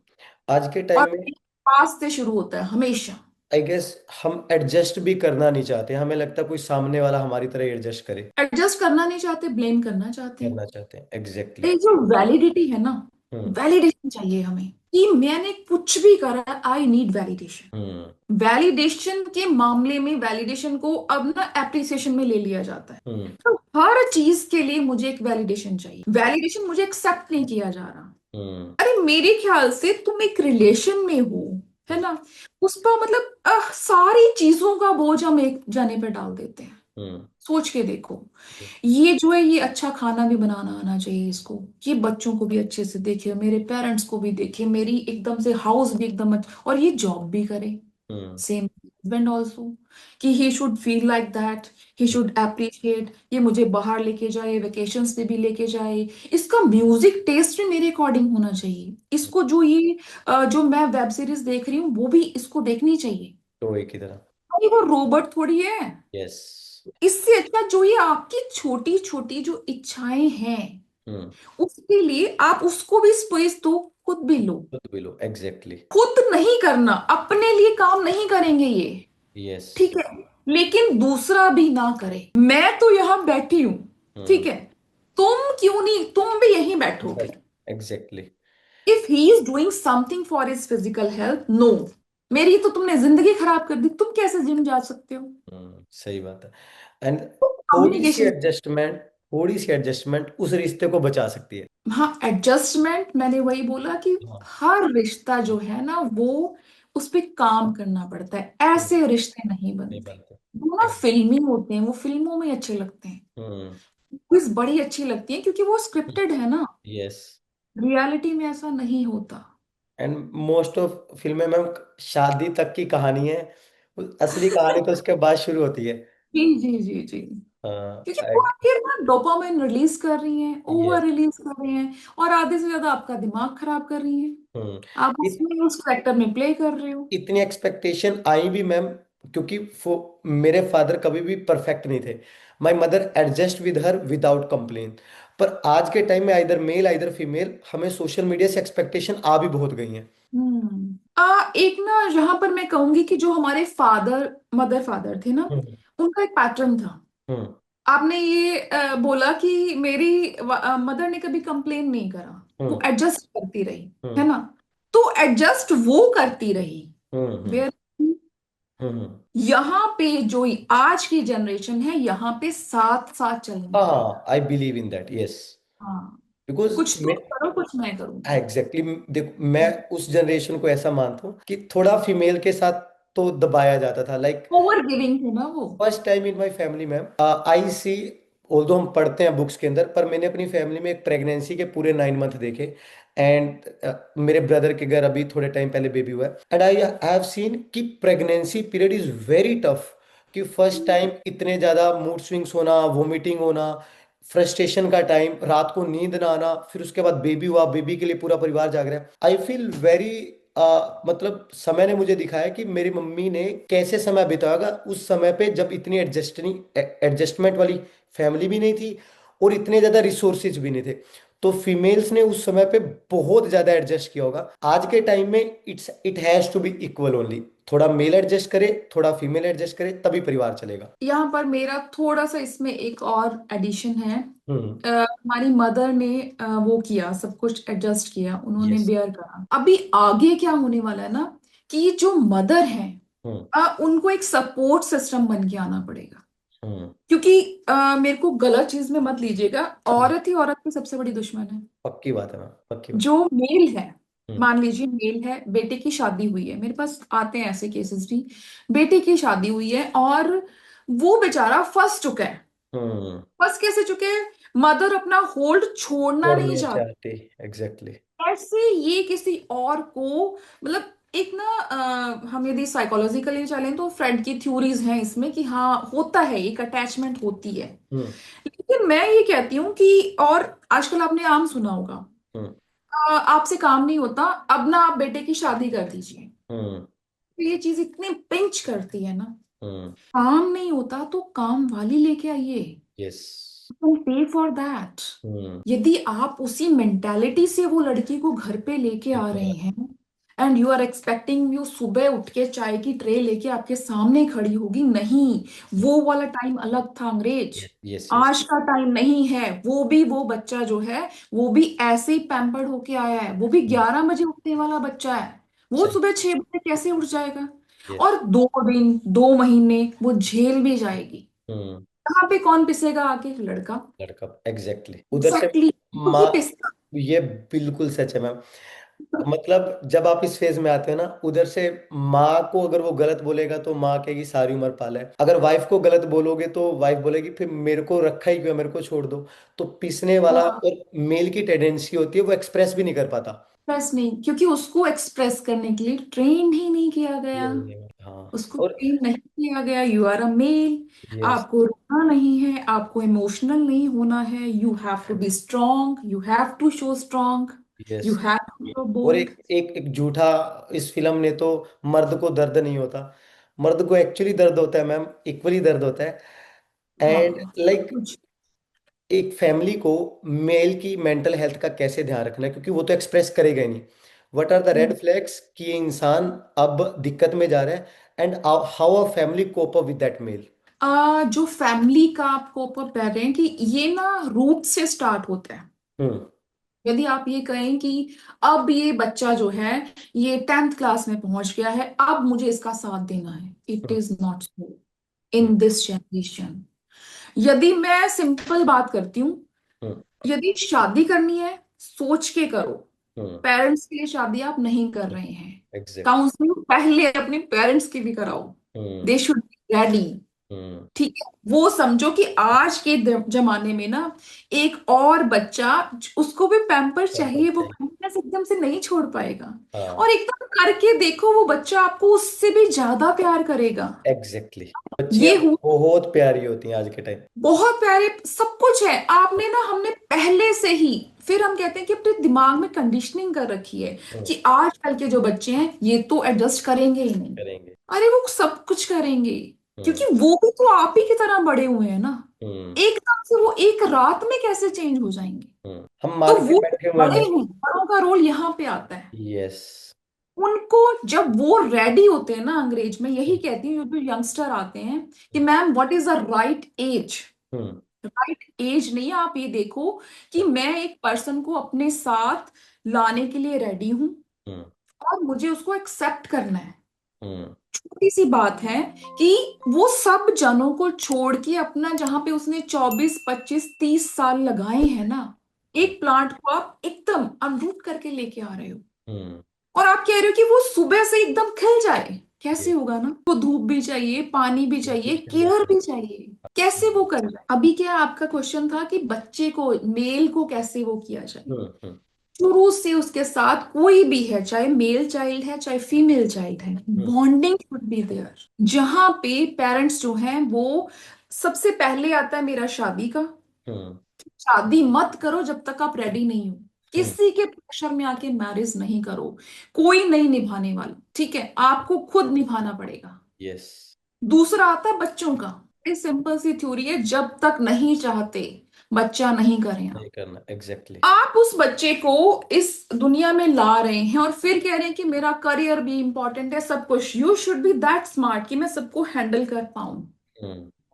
आज के और टाइम में पास से शुरू होता है हमेशा। आई गेस हम एडजस्ट भी करना नहीं चाहते, हमें लगता है कोई सामने वाला हमारी तरह एडजस्ट करे। एडजस्ट करना नहीं चाहते, ब्लेम करना चाहते हैं। करना चाहते हैं, एग्जैक्टली। ये जो वैलिडिटी है ना, हम्म। वैलिडेशन चाहिए हमें कि मैंने कुछ भी करा, I need validation. Hmm. Validation के मामले में वैलिडेशन को अब ना एप्रिसिएशन में ले लिया जाता है। हम्म। तो हर चीज के लिए मुझे एक वैलिडेशन चाहिए, वैलिडेशन मुझे एक्सेप्ट नहीं किया जा रहा। हम्म। अरे मेरे ख्याल से तुम एक रिलेशन में हो, है ना, उस पर मतलब सारी चीजों का बोझ हम एक जाने पे डाल देते हैं। हम्म। सोच के देखो, ये जो है, ये अच्छा खाना भी बनाना आना चाहिए इसको, ये बच्चों को भी अच्छे से देखे, मेरे पेरेंट्स को भी देखे, मेरी एकदम से हाउस भी एकदम अच्छा, और ये जॉब भी करे। हम्म। सेम हस्बैंड ऑल्सो, कि he should feel like that, he should appreciate, ये मुझे बाहर लेके जाए, वेकेशंस पे भी लेके जाए, इसका म्यूजिक टेस्ट भी मेरे अकॉर्डिंग होना चाहिए, इसको जो ये जो मैं वेब सीरीज देख रही हूँ वो भी इसको देखनी चाहिए। तो एक ही तरह। भाई वो रोबोट थोड़ी है। यस। इससे अच्छा जो ये आपकी छोटी छोटी जो इच्छाएं हैं, हम्म। उसके लिए आप उसको भी स्पेस दो, खुद भी लो। खुद भी लो, एग्जैक्टली। खुद नहीं करना, अपने लिए काम नहीं करेंगे ये, यस। ठीक है, लेकिन दूसरा भी ना करे। मैं तो यहां बैठी हूं, हम्म। ठीक है, तुम क्यों नहीं, तुम भी यहीं बैठोगे। Exactly. If he is doing something for his physical health, no, मेरी तो तुमने जिंदगी खराब कर दी, तुम कैसे जिम जा सकते हो। सही बात है। एंड कम्युनिकेशन, थोड़ी सी एडजस्टमेंट उस रिश्ते को बचा सकती है। हाँ एडजस्टमेंट, मैंने वही बोला कि हाँ। हर रिश्ता जो है ना वो, उस पे काम करना पड़ता है, हम्म। ऐसे रिश्ते नहीं नहीं बनते। बनते। वो ना फिल्मी होते हैं, वो फिल्मों में अच्छे लगते हैं, हम्म। क्विज बड़ी अच्छी लगती है क्योंकि वो स्क्रिप्टेड है ना, यस। रियलिटी में ऐसा नहीं होता। एंड मोस्ट ऑफ फिल्में में शादी तक की कहानी है, असली कहानी तो उसके बाद शुरू होती है। जी जी जी जी, हाँ। क्योंकि वो आखिर ना डोपामिन रिलीज कर रही हैं, ओवर यस। रिलीज कर रही हैं, और आधे से ज्यादा आपका दिमाग खराब कर रही हैं। हम्म। आप उसमें उस करेक्टर में प्ले कर रहे हो। इतनी एक्सपेक्टेशन आई भी मैम, क्योंकि मेरे फादर कभी भी परफेक्ट नहीं थे। My mother adjust with her without complain. पर आज के टाइम में आइदर मेल आइदर फीमेल, हमें सोशल मीडिया से एक्सपेक्टेशन आ भी बहुत गई हैं। एक ना यहाँ पर मैं कहूंगी कि जो हमारे फादर मदर फादर थे ना, हम्म। उनका एक पैटर्न था। हम्म। आपने ये बोला कि मेरी मदर ने कभी कंप्लेन नहीं करा, वो हम्म। एडजस्ट करती रही, है हम्म। ना। तो एडजस्ट वो करती रही, हम्म। हम्म। वेयर हम्म। यहाँ पे जो आज की जनरेशन है, यहाँ पे साथ साथ चलना पड़ेगा। हाँ, I believe in that, yes. हाँ, बिकॉज कुछ तुम करो कुछ मैं करूंगी। एग्जैक्टली, देखो मैं उस जनरेशन को ऐसा मानता हूँ कि थोड़ा फीमेल के साथ तो दबाया जाता था, लाइक ओवर गिविंग थे ना वो। First time in my family ma'am I see, although हम पढ़ते हैं बुक्स के अंदर, पर मैंने अपनी फैमिली में एक प्रेगनेंसी के पूरे 9 मंथ देखे। एंड मेरे ब्रदर के घर अभी थोड़े टाइम पहले बेबी हुआ है, एंड आई हैव सीन कि pregnancy period is very tough. कि फर्स्ट टाइम इतने ज्यादा मूड स्विंग्स होना, वोमिटिंग होना, फ्रस्ट्रेशन का टाइम, रात को नींद ना आना, फिर उसके बाद बेबी हुआ, बेबी के लिए पूरा परिवार जाग रहा है। आई फील वेरी मतलब समय ने मुझे दिखाया कि मेरी मम्मी ने कैसे समय बिताया उस समय पे, जब इतनी एडजस्टमेंट वाली फैमिली भी नहीं थी और इतने ज्यादा रिसोर्सेज भी नहीं थे। तो फीमेल्स ने उस समय पे बहुत ज्यादा एडजस्ट किया होगा। आज के टाइम में it has to be equal only. थोड़ा मेल एडजस्ट करे, थोड़ा फीमेल एडजस्ट करे, तभी परिवार चलेगा। यहाँ पर मेरा थोड़ा सा इसमें एक और एडिशन है। हम्म। हमारी मदर ने वो किया, सब कुछ एडजस्ट किया, उन्होंने यस। बेयर करा। अभी आगे क्या होने वाला है ना, कि जो मदर है हम्म। उनको एक सपोर्ट सिस्टम बन के आना पड़ेगा। हम्म। क्योंकि मेरे को गलत चीज में मत लीजिएगा, औरत ही औरत की सबसे बड़ी दुश्मन है। पक्की बात है मैम, पक्की बात। जो मेल है, हम्म। मान लीजिए मेल है, बेटे की शादी हुई है, मेरे पास आते हैं ऐसे केसेस भी। बेटे की शादी हुई है और वो बेचारा फंस चुका है। हम्म। फंस कैसे चुके हैं? मदर अपना होल्ड छोड़ना छोड़ नहीं नहीं चाहती। चाहती। एग्जैक्टली। कैसे ये किसी और को, मतलब एक ना हम यदि साइकोलॉजिकली चलें तो फ्रेंड की थ्योरीज हैं इसमें कि हाँ होता है, एक अटैचमेंट होती है। हम्म। लेकिन मैं ये कहती हूँ कि, और आजकल आपने आम सुना होगा, हम्म। आपसे काम नहीं होता, अब ना आप बेटे की शादी कर दीजिए। हम्म। तो ये चीज इतनी पिंच करती है ना। हम्म। काम नहीं होता तो काम वाली लेके आइए, यस। पे फॉर दैट। हम्म। यदि आप उसी मेंटालिटी से वो लड़की को घर पे लेके आ रहे हैं, and you are expecting you सुबह उठ के चाय की ट्रे लेके आपके सामने खड़ी होगी, नहीं। वो वाला टाइम अलग था अंग्रेज, यस। यस। आज का टाइम नहीं है। वो भी वो बच्चा जो है, वो भी ऐसे ही पैम्पर्ड होके आया है, वो भी 11 बजे उठने वाला बच्चा है। वो सही। सुबह 6 बजे कैसे उठ जाएगा? यस। और 2 दिन 2 महीने वो झेल भी जाएगी। हम्म। यहाँ पे कौन पिसेगा आके? लड़का। लड़का। एग्जैक्टली उधर से एग्जैक्टली, माँ। वही पिसता। ये बिल्कुल सच है मैम। मतलब जब आप इस फेज में आते हो ना, उधर से माँ को अगर वो गलत बोलेगा तो माँ कहेगी सारी उम्र पाला है। अगर वाइफ को गलत बोलोगे तो वाइफ बोलेगी फिर मेरे को रखा ही क्यों है, मेरे को छोड़ दो। तो पिसने वाला, हाँ, और मेल की टेंडेंसी होती है वो एक्सप्रेस भी नहीं कर पाता। एक्सप्रेस नहीं, क्योंकि उसको एक्सप्रेस करने के लिए ट्रेन ही नहीं किया गया। हाँ। उसको और ट्रेन नहीं किया गया। You are a male, yes. आपको रोना नहीं है, आपको इमोशनल नहीं होना है। You have to be strong, you have to show strong, you yes. Have to show और बोल्ड। एक झूठा इस फिल्म ने तो, मर्द को दर्द नहीं होता। मर्द को एक्चुअली दर्द होता है मैम, इक्वली दर्द होता है। एंड हाँ, लाइक कुछ। एक फैमिली को मेल की मेंटल हेल्थ का कैसे ध्यान रखना है, क्योंकि वो तो एक्सप्रेस करेगा ही नहीं। What are the red flags कि ये इंसान अब दिक्कत में जा रहा है, and how a family cope up with that male. जो फैमिली का आपको ऊपर कह रहे हैं कि ये ना रूट से स्टार्ट होता है। हम्म। यदि आप ये कहें कि अब ये बच्चा जो है, ये 10th क्लास में पहुंच गया है, अब मुझे इसका साथ देना है, it hmm. Is not so hmm. In this generation. यदि मैं सिंपल बात करती हूँ, हम्म। यदि शादी करनी है, सोच के करो। हम्म। पेरेंट्स के लिए शादी आप नहीं कर रहे हैं, एग्जैक्ट। काउंसलिंग पहले अपने पेरेंट्स की भी कराओ। Hmm. They should be ready. Hmm. ठीक है, वो समझो कि आज के जमाने में ना, एक और बच्चा, उसको भी पैम्पर चाहिए, वो पैम्पर्स एकदम से नहीं छोड़ पाएगा। हाँ। और एकदम करके देखो, वो बच्चा आपको उससे भी ज्यादा प्यार करेगा। एग्जैक्टली। बच्चियां ये हुआ। बहुत प्यारी होती हैं आज के टाइम। बहुत प्यारे, सब कुछ है आपने ना, हमने पहले से ही, फिर हम कहते हैं कि अपने दिमाग में कंडीशनिंग कर रखी है कि आजकल के जो बच्चे हैं ये तो एडजस्ट करेंगे ही नहीं। करेंगे। अरे वो सब कुछ करेंगे, हम्म। क्योंकि वो भी तो आप ही की तरह बड़े हुए हैं ना। हम्म। एकदम से वो एक रात में कैसे चेंज हो जाएंगे? हम तो मान के वो बैठे हुए हैं बड़े मैम। हैं, बड़ों का रोल यहाँ पे आता है। यस। उनको जब वो रेडी होते हैं ना, अंग्रेज में यही कहती हूँ, जो यंगस्टर आते हैं कि ma'am what is the right age. Hmm. Right age नहीं, आप ये देखो कि मैं एक पर्सन को अपने साथ लाने के लिए रेडी हूं, हम्म। और मुझे उसको एक्सेप्ट करना है। हम्म। छोटी सी बात है कि वो सब जनों को छोड़ के अपना, जहां पे उसने 24 25 30 साल लगाए हैं ना, एक प्लांट को आप एकदम अनरूट करके लेके आ रहे हो, हम्म। और आप कह रहे हो कि वो सुबह से एकदम खिल जाए। कैसे ये होगा ना? वो धूप भी चाहिए, पानी भी चाहिए, चाहिए। केयर भी चाहिए। कैसे वो कर रहा है? अभी क्या आपका क्वेश्चन था कि बच्चे को, मेल को कैसे वो किया जाए? हम्म। हम्म। शुरू से उसके साथ कोई भी है, चाहे मेल चाइल्ड है चाहे फीमेल चाइल्ड है, hmm. Bonding should be there. जहां पे पेरेंट्स जो हैं वो, सबसे पहले आता है मेरा शादी का। हम्म। शादी मत करो जब तक आप रेडी नहीं हो। हम्म। किसी के प्रेशर में आके मैरिज नहीं करो। कोई नहीं निभाने वाला, ठीक है, आपको खुद निभाना पड़ेगा। यस। दूसरा आता है बच्चों का। ये सिंपल सी थ्योरी है, जब तक नहीं चाहते बच्चा नहीं करें नहीं आप। करना, एग्जैक्टली। आप उस बच्चे को इस दुनिया में ला रहे हैं और फिर कह रहे हैं कि मेरा करियर भी इंपॉर्टेंट है, सब कुछ। You should be that smart कि मैं सबको हैंडल कर पाऊं।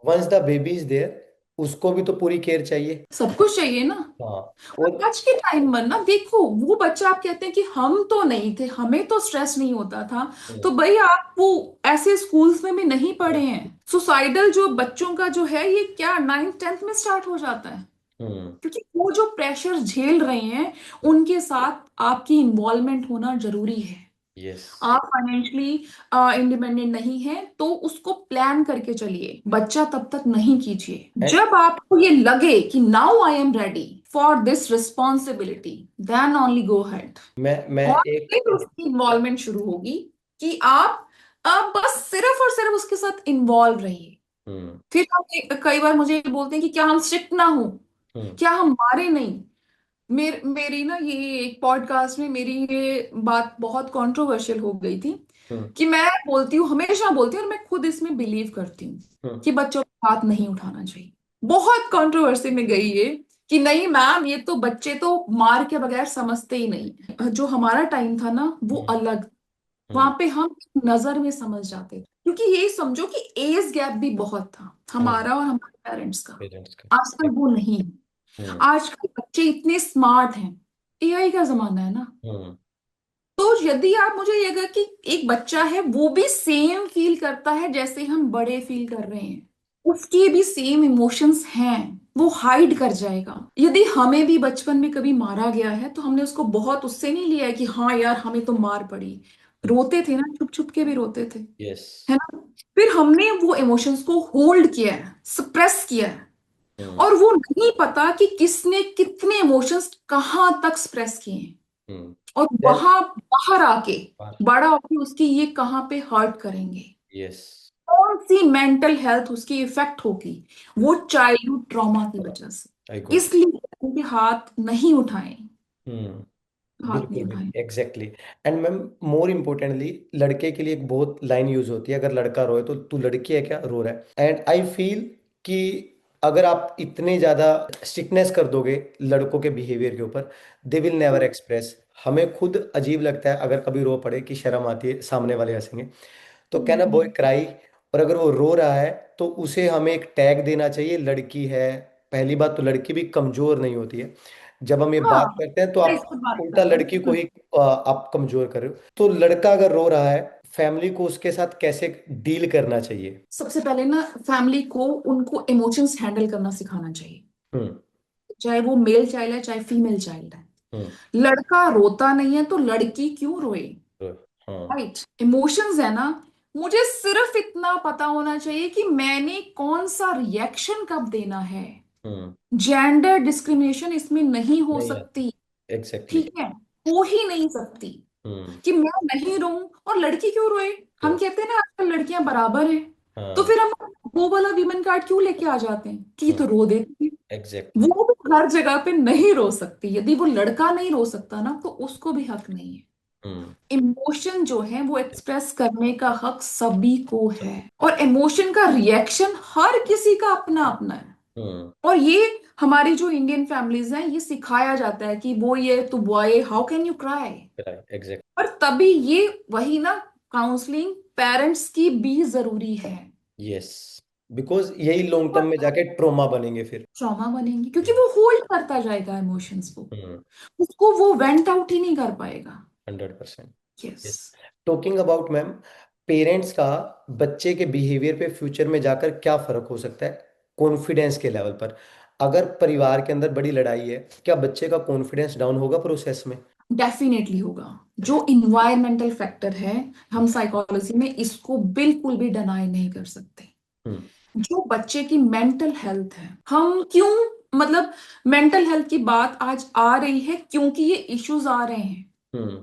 Once the baby is there, उसको भी तो पूरी केयर चाहिए। सब कुछ चाहिए ना। हाँ। और और आज के टाइम में ना देखो, वो बच्चा, आप कहते हैं कि हम तो नहीं थे, हमें तो स्ट्रेस नहीं होता था। तो हम्म, भाई आप वो ऐसे स्कूल्स में भी नहीं पढ़े हैं। सुसाइडल जो बच्चों का जो है, ये क्या 9th 10th में स्टार्ट हो जाता है। हम्म, क्योंकि वो जो प्रेशर झेल रहे हैं, उनके साथ आपकी इन्वॉल्वमेंट होना जरूरी है। यस। आप फाइनेंशियली इंडिपेंडेंट नहीं है तो उसको प्लान करके चलिए, बच्चा तब तक नहीं कीजिए। एंड जब आपको ये लगे कि now I am ready for this responsibility, then only go head. मैं और एक। फिर उसकी इन्वॉल्वमेंट शुरू होगी कि आप बस सिर्फ और सिर्फ उसके साथ इन्वॉल्व रहिए। हम्म, फिर हम कई बार मुझे बोलते हैं कि क्या हम स्ट्रिक्ट ना हो, हम्म, क्या हम मारे नहीं। मेरी ना ये एक पॉडकास्ट में मेरी ये बात बहुत कंट्रोवर्शियल हो गई थी हम्म, कि मैं बोलती हूँ, हमेशा बोलती हूँ, और मैं खुद इसमें बिलीव करती हूँ हम्म, कि बच्चों का हाथ नहीं उठाना चाहिए। बहुत कंट्रोवर्सी में गई ये कि नहीं मैम, ये तो बच्चे तो मार के बगैर समझते ही नहीं। जो हमारा टाइम था ना वो हम्म, अलग। वहां हम्म, पे हम नजर में समझ जाते थे, क्योंकि यही समझो कि एज गैप भी बहुत था हम्म, हमारा और हमारे पेरेंट्स का। पेरेंट्स का। आजकल वो नहीं है। हम्म, आजकल बच्चे इतने स्मार्ट हैं, एआई का जमाना है ना। हम्म, तो यदि आप, मुझे ये अगर कि एक बच्चा है वो भी सेम फील करता है जैसे हम बड़े फील कर रहे हैं, उसके भी सेम इमोशंस हैं, वो हाइड कर जाएगा। यदि हमें भी बचपन में कभी मारा गया है तो हमने उसको बहुत उससे नहीं लिया है कि हाँ यार हमें तो मार पड़ी। रोते थे ना, छुप छुप के भी रोते थे, यस। है ना। फिर हमने वो इमोशंस को होल्ड किया है, सप्रेस किया है। हम्म, और वो नहीं पता कि किसने कितने इमोशंस कहाँ तक एक्सप्रेस किए हैं। हम्म। और देन वहां बाहर आके, बड़ा होके उसकी ये कहाँ पे हर्ट करेंगे, यस। कौन सी मेंटल हेल्थ उसकी इफेक्ट होगी, वो चाइल्डहुड ट्रॉमा की वजह आई से। गॉट। इसलिए उनके हाथ नहीं उठाएं, हम्म। हाथ नहीं बिल्कुल उठाएं। बिल्कुल, exactly. And ma'am, more importantly, लड़के के लिए एक बहुत लाइन यूज होती है, अगर लड़का रोए तो तू लड़की है क्या रो रहा है। एंड आई फील कि अगर आप इतने ज्यादा स्ट्रिक्टनेस कर दोगे लड़कों के बिहेवियर के ऊपर, दे विल नेवर एक्सप्रेस। हमें खुद अजीब लगता है अगर कभी रो पड़े कि शर्म आती है, सामने वाले हंसेंगे। तो कहना बॉय हम्म। क्राई। और अगर वो रो रहा है तो उसे हमें एक टैग देना चाहिए, लड़की है। पहली बात तो लड़की भी कमजोर नहीं होती है। जब हम ये हाँ, बात करते हैं तो मैं इस आप पर बात कर उल्टा रहा लड़की को हूँ। ही आप कमजोर कर रहे हो। तो लड़का अगर रो रहा है, फैमिली को उसके साथ कैसे डील करना चाहिए। सबसे पहले ना फैमिली को उनको इमोशंस हैंडल करना सिखाना चाहिए। हम्म, चाहे वो मेल चाइल्ड है चाहे फीमेल चाइल्ड है। हम्म, लड़का रोता नहीं है तो लड़की क्यों रोए। तो, हाँ, राइट, इमोशंस है ना। मुझे सिर्फ इतना पता होना चाहिए कि मैंने कौन सा रिएक्शन कब देना है। हम्म, जेंडर डिस्क्रिमिनेशन इसमें नहीं हो नहीं सकती। आती, एग्जैक्टली। ठीक है, हो ही नहीं सकती हम्म, कि मैं नहीं रोऊं और लड़की क्यों रोए। हम तो, कहते हैं ना आजकल लड़कियां बराबर हैं, तो हाँ, फिर हम वो वाला वीमेन कार्ड क्यों लेके आ जाते हैं कि ये तो रो देती है। एग्जैक्टली। वो भी हर जगह पे नहीं रो सकती। यदि वो लड़का नहीं रो सकता ना तो उसको भी हक नहीं है। हम्म, इमोशन जो है वो एक्सप्रेस करने का हक सभी को है, और इमोशन का रिएक्शन हर किसी का अपना अपना है। हम्म, और ये हमारी जो इंडियन फैमिलीज हैं, ये सिखाया जाता है कि वो ये तो boy, how can you cry. Exact. और तभी ये वही ना, काउंसलिंग पेरेंट्स की भी जरूरी है। यस, बिकॉज यही लॉन्ग टर्म में जाके ट्रोमा बनेंगे फिर। ट्रॉमा बनेंगी क्योंकि वो होल्ड करता जाएगा इमोशंस को, हम्म, उसको वो वेंट आउट ही नहीं कर पाएगा। 100%। Yes. Yes. Talking about ma'am, parents का बच्चे के बिहेवियर पे फ्यूचर में जाकर क्या फर्क हो सकता है कॉन्फिडेंस के लेवल पर। अगर परिवार के अंदर बड़ी लड़ाई है, क्या बच्चे का कॉन्फिडेंस डाउन होगा प्रोसेस में। डेफिनेटली होगा। जो इन्वायरमेंटल फैक्टर है, हम साइकोलॉजी में इसको बिल्कुल भी डिनाई नहीं कर सकते। हम्म, जो बच्चे की मेंटल हेल्थ है, हम क्यों, मतलब मेंटल हेल्थ की बात आज आ रही है क्योंकि ये इश्यूज आ रहे हैं। हम्म,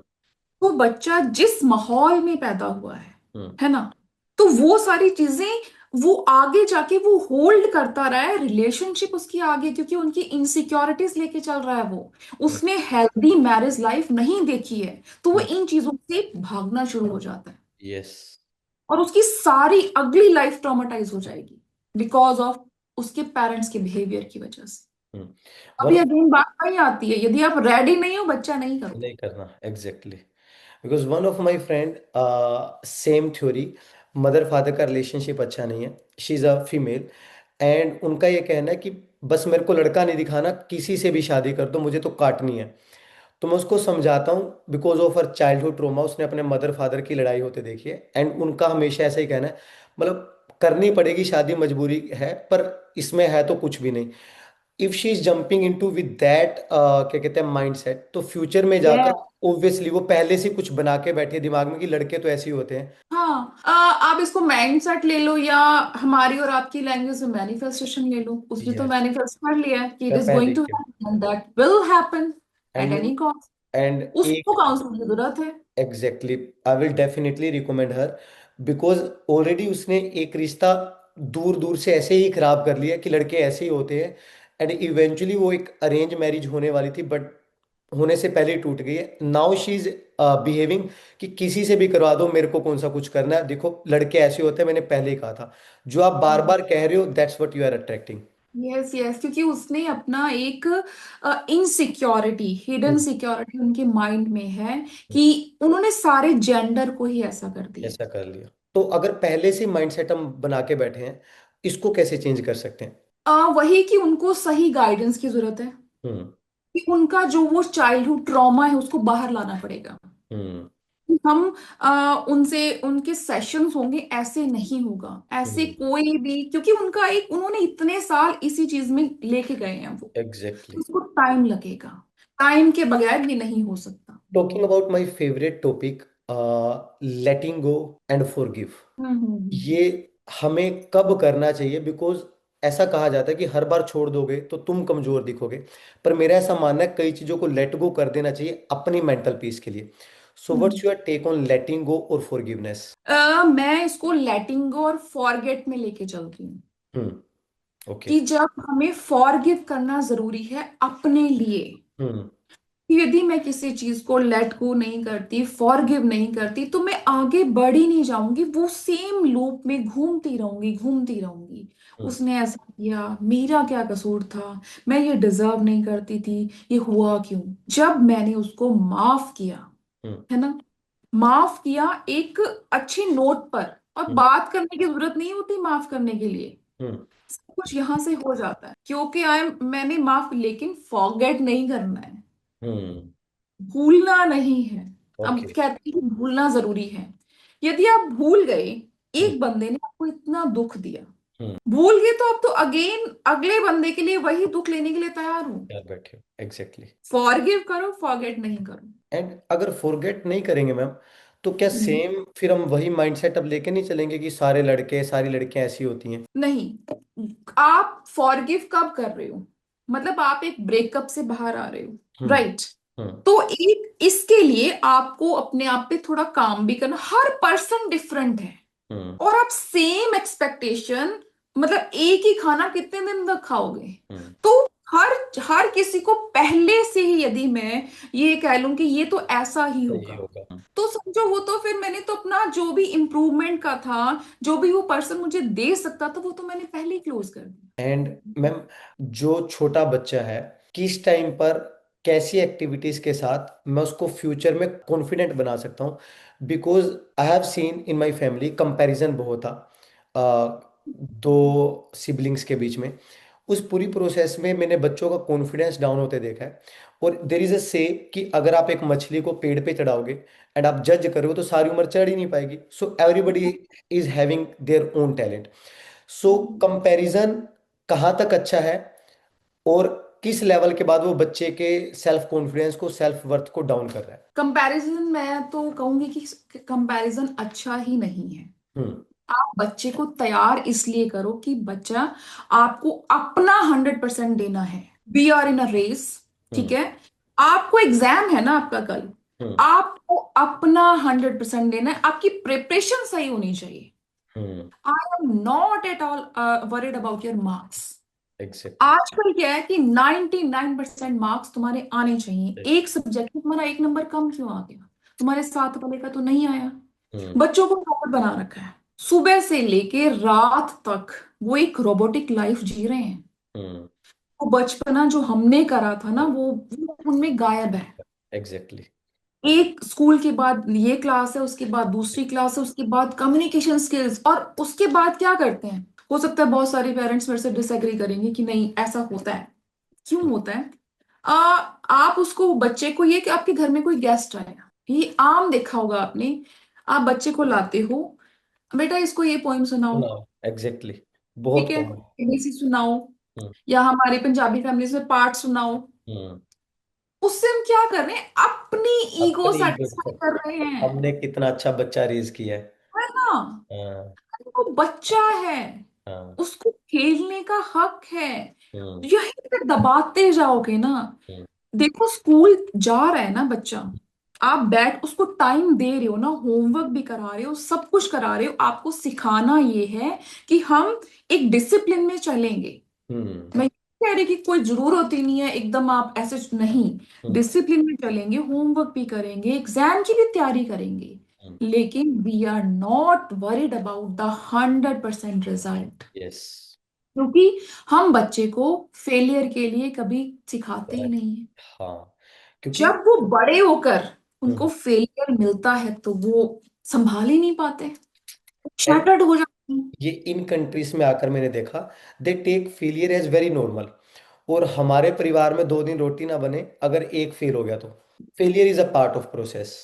वो बच्चा जिस माहौल में पैदा हुआ हम्म, है ना, तो वो सारी चीजें वो आगे जाके वो होल्ड करता रहा है, रिलेशनशिप उसकी आगे, क्योंकि उनकी इनसिक्योरिटीज लेके चल रहा है वो। हम्म, उसने हेल्दी मैरिज लाइफ नहीं देखी है, तो वो हम्म, इन चीजों से भागना शुरू हो जाता है। यस। और उसकी सारी अगली लाइफ ट्रॉमेटाइज हो जाएगी बिकॉज ऑफ उसके पेरेंट्स के बिहेवियर की वजह से। वन अभी ऑफ अगेन बात वही आती है, यदि आप रेडी नहीं हो, बच्चा नहीं करो। नहीं करना exactly, because one of my friend same theory, mother father का रिलेशनशिप अच्छा नहीं है, she is a female, and उनका ये कहना है कि बस मेरे को लड़का नहीं दिखाना, किसी से भी शादी कर दो, मुझे तो काटनी है। तो मैं उसको समझाता हूँ, because of her childhood trauma, उसने अपने मदर फादर की लड़ाई होते देखी है, एंड उनका हमेशा ऐसा ही कहना है, मतलब करनी पड़ेगी शादी, मजबूरी है, पर इसमें है तो कुछ भी नहीं। If she is jumping into with that क्या कहते हैं माइंड सेट, तो फ्यूचर में जाकर ऑब्वियसली वो पहले से कुछ बना के बैठे दिमाग में कि लड़के तो ऐसे ही होते हैं। हाँ, आप इसको माइंडसेट ले लो, या हमारी और आपकी लैंग्वेज में मैनिफेस्टेशन ले लो। उसने तो यस, मैनिफेस्ट कर लिया है कि इट मैं इज पहले गोइंग टू के, happen, that will happen at and any cost. And उसको एक, काउंसलिंग की जरूरत है। Exactly, I will definitely recommend her, because already उसने एक रिश्ता दूर दूर से ऐसे ही खराब कर लिया कि लड़के ऐसे ही होते हैं, एंड इवेंचुअली वो एक अरेंज मैरिज होने वाली थी, बट होने से पहले ही टूट गई है। नाउ शी इज बिहेविंग कि किसी से भी करवा दो, मेरे को कौन सा कुछ करना है, देखो लड़के ऐसे होते हैं, मैंने पहले ही कहा था, जो आप बार बार कह रहे हो that's what you are attracting. Yes yes, क्योंकि उसने अपना एक इनसिक्योरिटी, हिडन सिक्योरिटी उनके माइंड में है, कि उन्होंने सारे जेंडर को ही ऐसा कर दिया। ऐसा कर लिया, तो अगर पहले से माइंडसेट हम बना के बैठे हैं, इसको कैसे चेंज कर सकते हैं? वही कि उनको सही गाइडेंस की जरूरत है, हम्म। कि उनका जो वो चाइल्डहुड ट्रॉमा है उसको बाहर लाना पड़ेगा। हम्म। हम उनसे, उनके सेशंस होंगे, ऐसे नहीं होगा, ऐसे हम्म। कोई भी, क्योंकि उनका एक, उन्होंने इतने साल इसी चीज में लेके गए हैं वो, एग्जैक्टली। उसको टाइम लगेगा। टाइम के बगैर ये नहीं हो सकता। Talking about my favourite topic, letting go and forgive, hmm. ये हमें कब करना चाहिए? बिकॉज ऐसा कहा जाता है कि हर बार छोड़ दोगे तो तुम कमजोर दिखोगे, पर मेरा ऐसा मानना है कई चीजों को लेट गो कर देना चाहिए अपनी मेंटल पीस के लिए। सो हम्म। व्हाट्स योर टेक ऑन लेटिंग गो और फॉरगिवनेस? मैं इसको लेटिंग गो और फॉरगेट में लेके चलती हूँ, हम्म। ओके। कि जब हमें फॉरगिव करना जरूरी है अपने लिए, हम्म। यदि मैं किसी चीज को लेट गो नहीं करती, फॉरगिव नहीं करती, तो मैं आगे बढ़ ही नहीं जाऊंगी, वो सेम लूप में घूमती रहूंगी, घूमती रहूंगी। हम्म। उसने ऐसा किया, मेरा क्या कसूर था, मैं ये डिजर्व नहीं करती थी, ये हुआ क्यों? जब मैंने उसको माफ किया, हम्म। है ना, माफ किया एक अच्छी नोट पर, और हम्म। बात करने की जरूरत नहीं होती माफ करने के लिए, हम्म। सब कुछ यहां से हो जाता है, क्योंकि मैंने माफ, लेकिन फॉरगेट नहीं करना है, हम्म। भूलना नहीं है। अब ओके। कहते हैं कि भूलना जरूरी है। यदि आप भूल गए, हम्म। एक बंदे ने आपको इतना दुख दिया, हम्म। भूल गए, तो अब तो अगेन अगले बंदे के लिए वही दुख लेने के लिए तैयार हो। यार बैठे हो एग्जैक्टली। फॉरगिव करो, फॉरगेट नहीं करो। एंड अगर फॉरगेट नहीं करेंगे मैम, तो क्या हम्म। सेम फिर हम वही माइंडसेट अब लेके नहीं चलेंगे कि सारे लड़के सारी लड़कियां ऐसी होती हैं? नहीं, आप फॉरगिव कब कर रहे हो, मतलब आप एक ब्रेकअप से बाहर आ रहे हो, हम्म। राइट? हम्म। तो एक इसके लिए आपको अपने आप पे थोड़ा काम भी करना, हर पर्सन डिफरेंट है, हम्म। और आप सेम एक्सपेक्टेशन, मतलब एक ही खाना कितने दिन तक खाओगे? हम्म। तो हर हर किसी को पहले से ही, यदि मैं ये कह लूं कि ये तो ऐसा ही सही होगा, होगा। तो समझो वो तो फिर मैंने तो अपना जो भी इम्प्रूवमेंट का था, जो भी वो पर्सन मुझे दे सकता था, वो तो मैंने पहले ही क्लोज कर एंड दिया। मैम, जो छोटा बच्चा है, किस टाइम पर कैसी एक्टिविटीज के साथ मैं उसको फ्यूचर में कॉन्फिडेंट बना सकता हूँ? Because I have seen in my family comparison बहुत था, दो सिबलिंग्स के बीच में। उस पूरी प्रोसेस में मैंने बच्चों का कॉन्फिडेंस डाउन होते देखा है। और देर इज अ से कि अगर आप एक मछली को पेड़ पे चढ़ाओगे एंड आप जज करोगे तो सारी उम्र चढ़ ही नहीं पाएगी। So everybody is having their own talent. So comparison कहाँ तक अच्छा है, और किस लेवल के बाद वो बच्चे के सेल्फ कॉन्फिडेंस को, सेल्फ वर्थ को डाउन कर रहा है? कंपैरिजन, मैं तो कहूंगी कि कंपैरिजन अच्छा ही नहीं है। हम्म। आप बच्चे को तैयार इसलिए करो कि बच्चा, आपको अपना 100% देना है। We are in a race, ठीक हम्म। है? आपको एग्जाम है ना आपका कल, हम्म। आपको अपना 100% देना है, आपकी प्रिपरेशन सही होनी चाहिए। Hmm. I am not at all worried about your marks. Exactly. आजकल क्या है कि 99% मार्क्स तुम्हारे आने चाहिए, एक सब्जेक्ट में तुम्हारा एक नंबर कम क्यों आ गया, तुम्हारे साथ वाले का तो नहीं आया। हम्म। बच्चों को रोबोट बना रखा है, सुबह से लेके रात तक वो एक रोबोटिक लाइफ जी रहे हैं। हम्म। वो बचपना जो हमने करा था ना, वो उनमें गायब है। एग्जैक्टली। एक स्कूल के बाद ये क्लास है, उसके बाद दूसरी क्लास है, उसके बाद कम्युनिकेशन स्किल्स, और उसके बाद क्या करते हैं? हो सकता है बहुत सारे पेरेंट्स मेरे से डिसएग्री करेंगे कि नहीं ऐसा होता है। क्यों होता है? आ, आप उसको बच्चे को, ये कि आपके घर में कोई गेस्ट आया, ये आम देखा होगा आपने। आप बच्चे को लाते हो, बेटा इसको ये पोइम सुनाओ, सुनाओ, एग्जैक्टली। ठीक बहुत है, कॉमन। एबीसी सुनाओ, हम्म। या हमारे पंजाबी फैमिलीज में पाठ सुनाओ। हम्म। उससे हम क्या कर रहे हैं? अपनी ईगो अपनी ego सेटिस्फाई को, कर रहे हैं, हमने कितना अच्छा बच्चा रेज किया है। है ना? हाँ। वो बच्चा है, हाँ। उसको खेलने का हक है। हम्म। यही पे दबाते जाओगे ना। हम्म। देखो स्कूल जा रहा है ना बच्चा, आप बैठ उसको टाइम दे रहे हो ना, होमवर्क भी करा रहे हो, सब कुछ करा रहे हो, आपको सिखाना ये है कि हम एक डिसिप्लिन में चलेंगे। हम्म। मैं ये कह रही कि कोई जरूरत ही नहीं है एकदम आप ऐसे, नहीं। हम्म। डिसिप्लिन में चलेंगे, होमवर्क भी करेंगे, एग्जाम की भी तैयारी करेंगे, हम्म। लेकिन we are not worried about the 100% result. Yes. क्योंकि हम बच्चे को फेलियर के लिए कभी सिखाते ही नहीं है। हाँ, क्योंकि जब वो बड़े होकर उनको हम्म, फेलियर मिलता है तो वो संभाल ही नहीं पाते, and शैटर्ड हो जाते हैं। ये इन कंट्रीज में आकर मैंने देखा, they take failure as very normal. और हमारे परिवार में 2 दिन रोटी ना बने, अगर एक फेल हो गया तो failure is a part of process.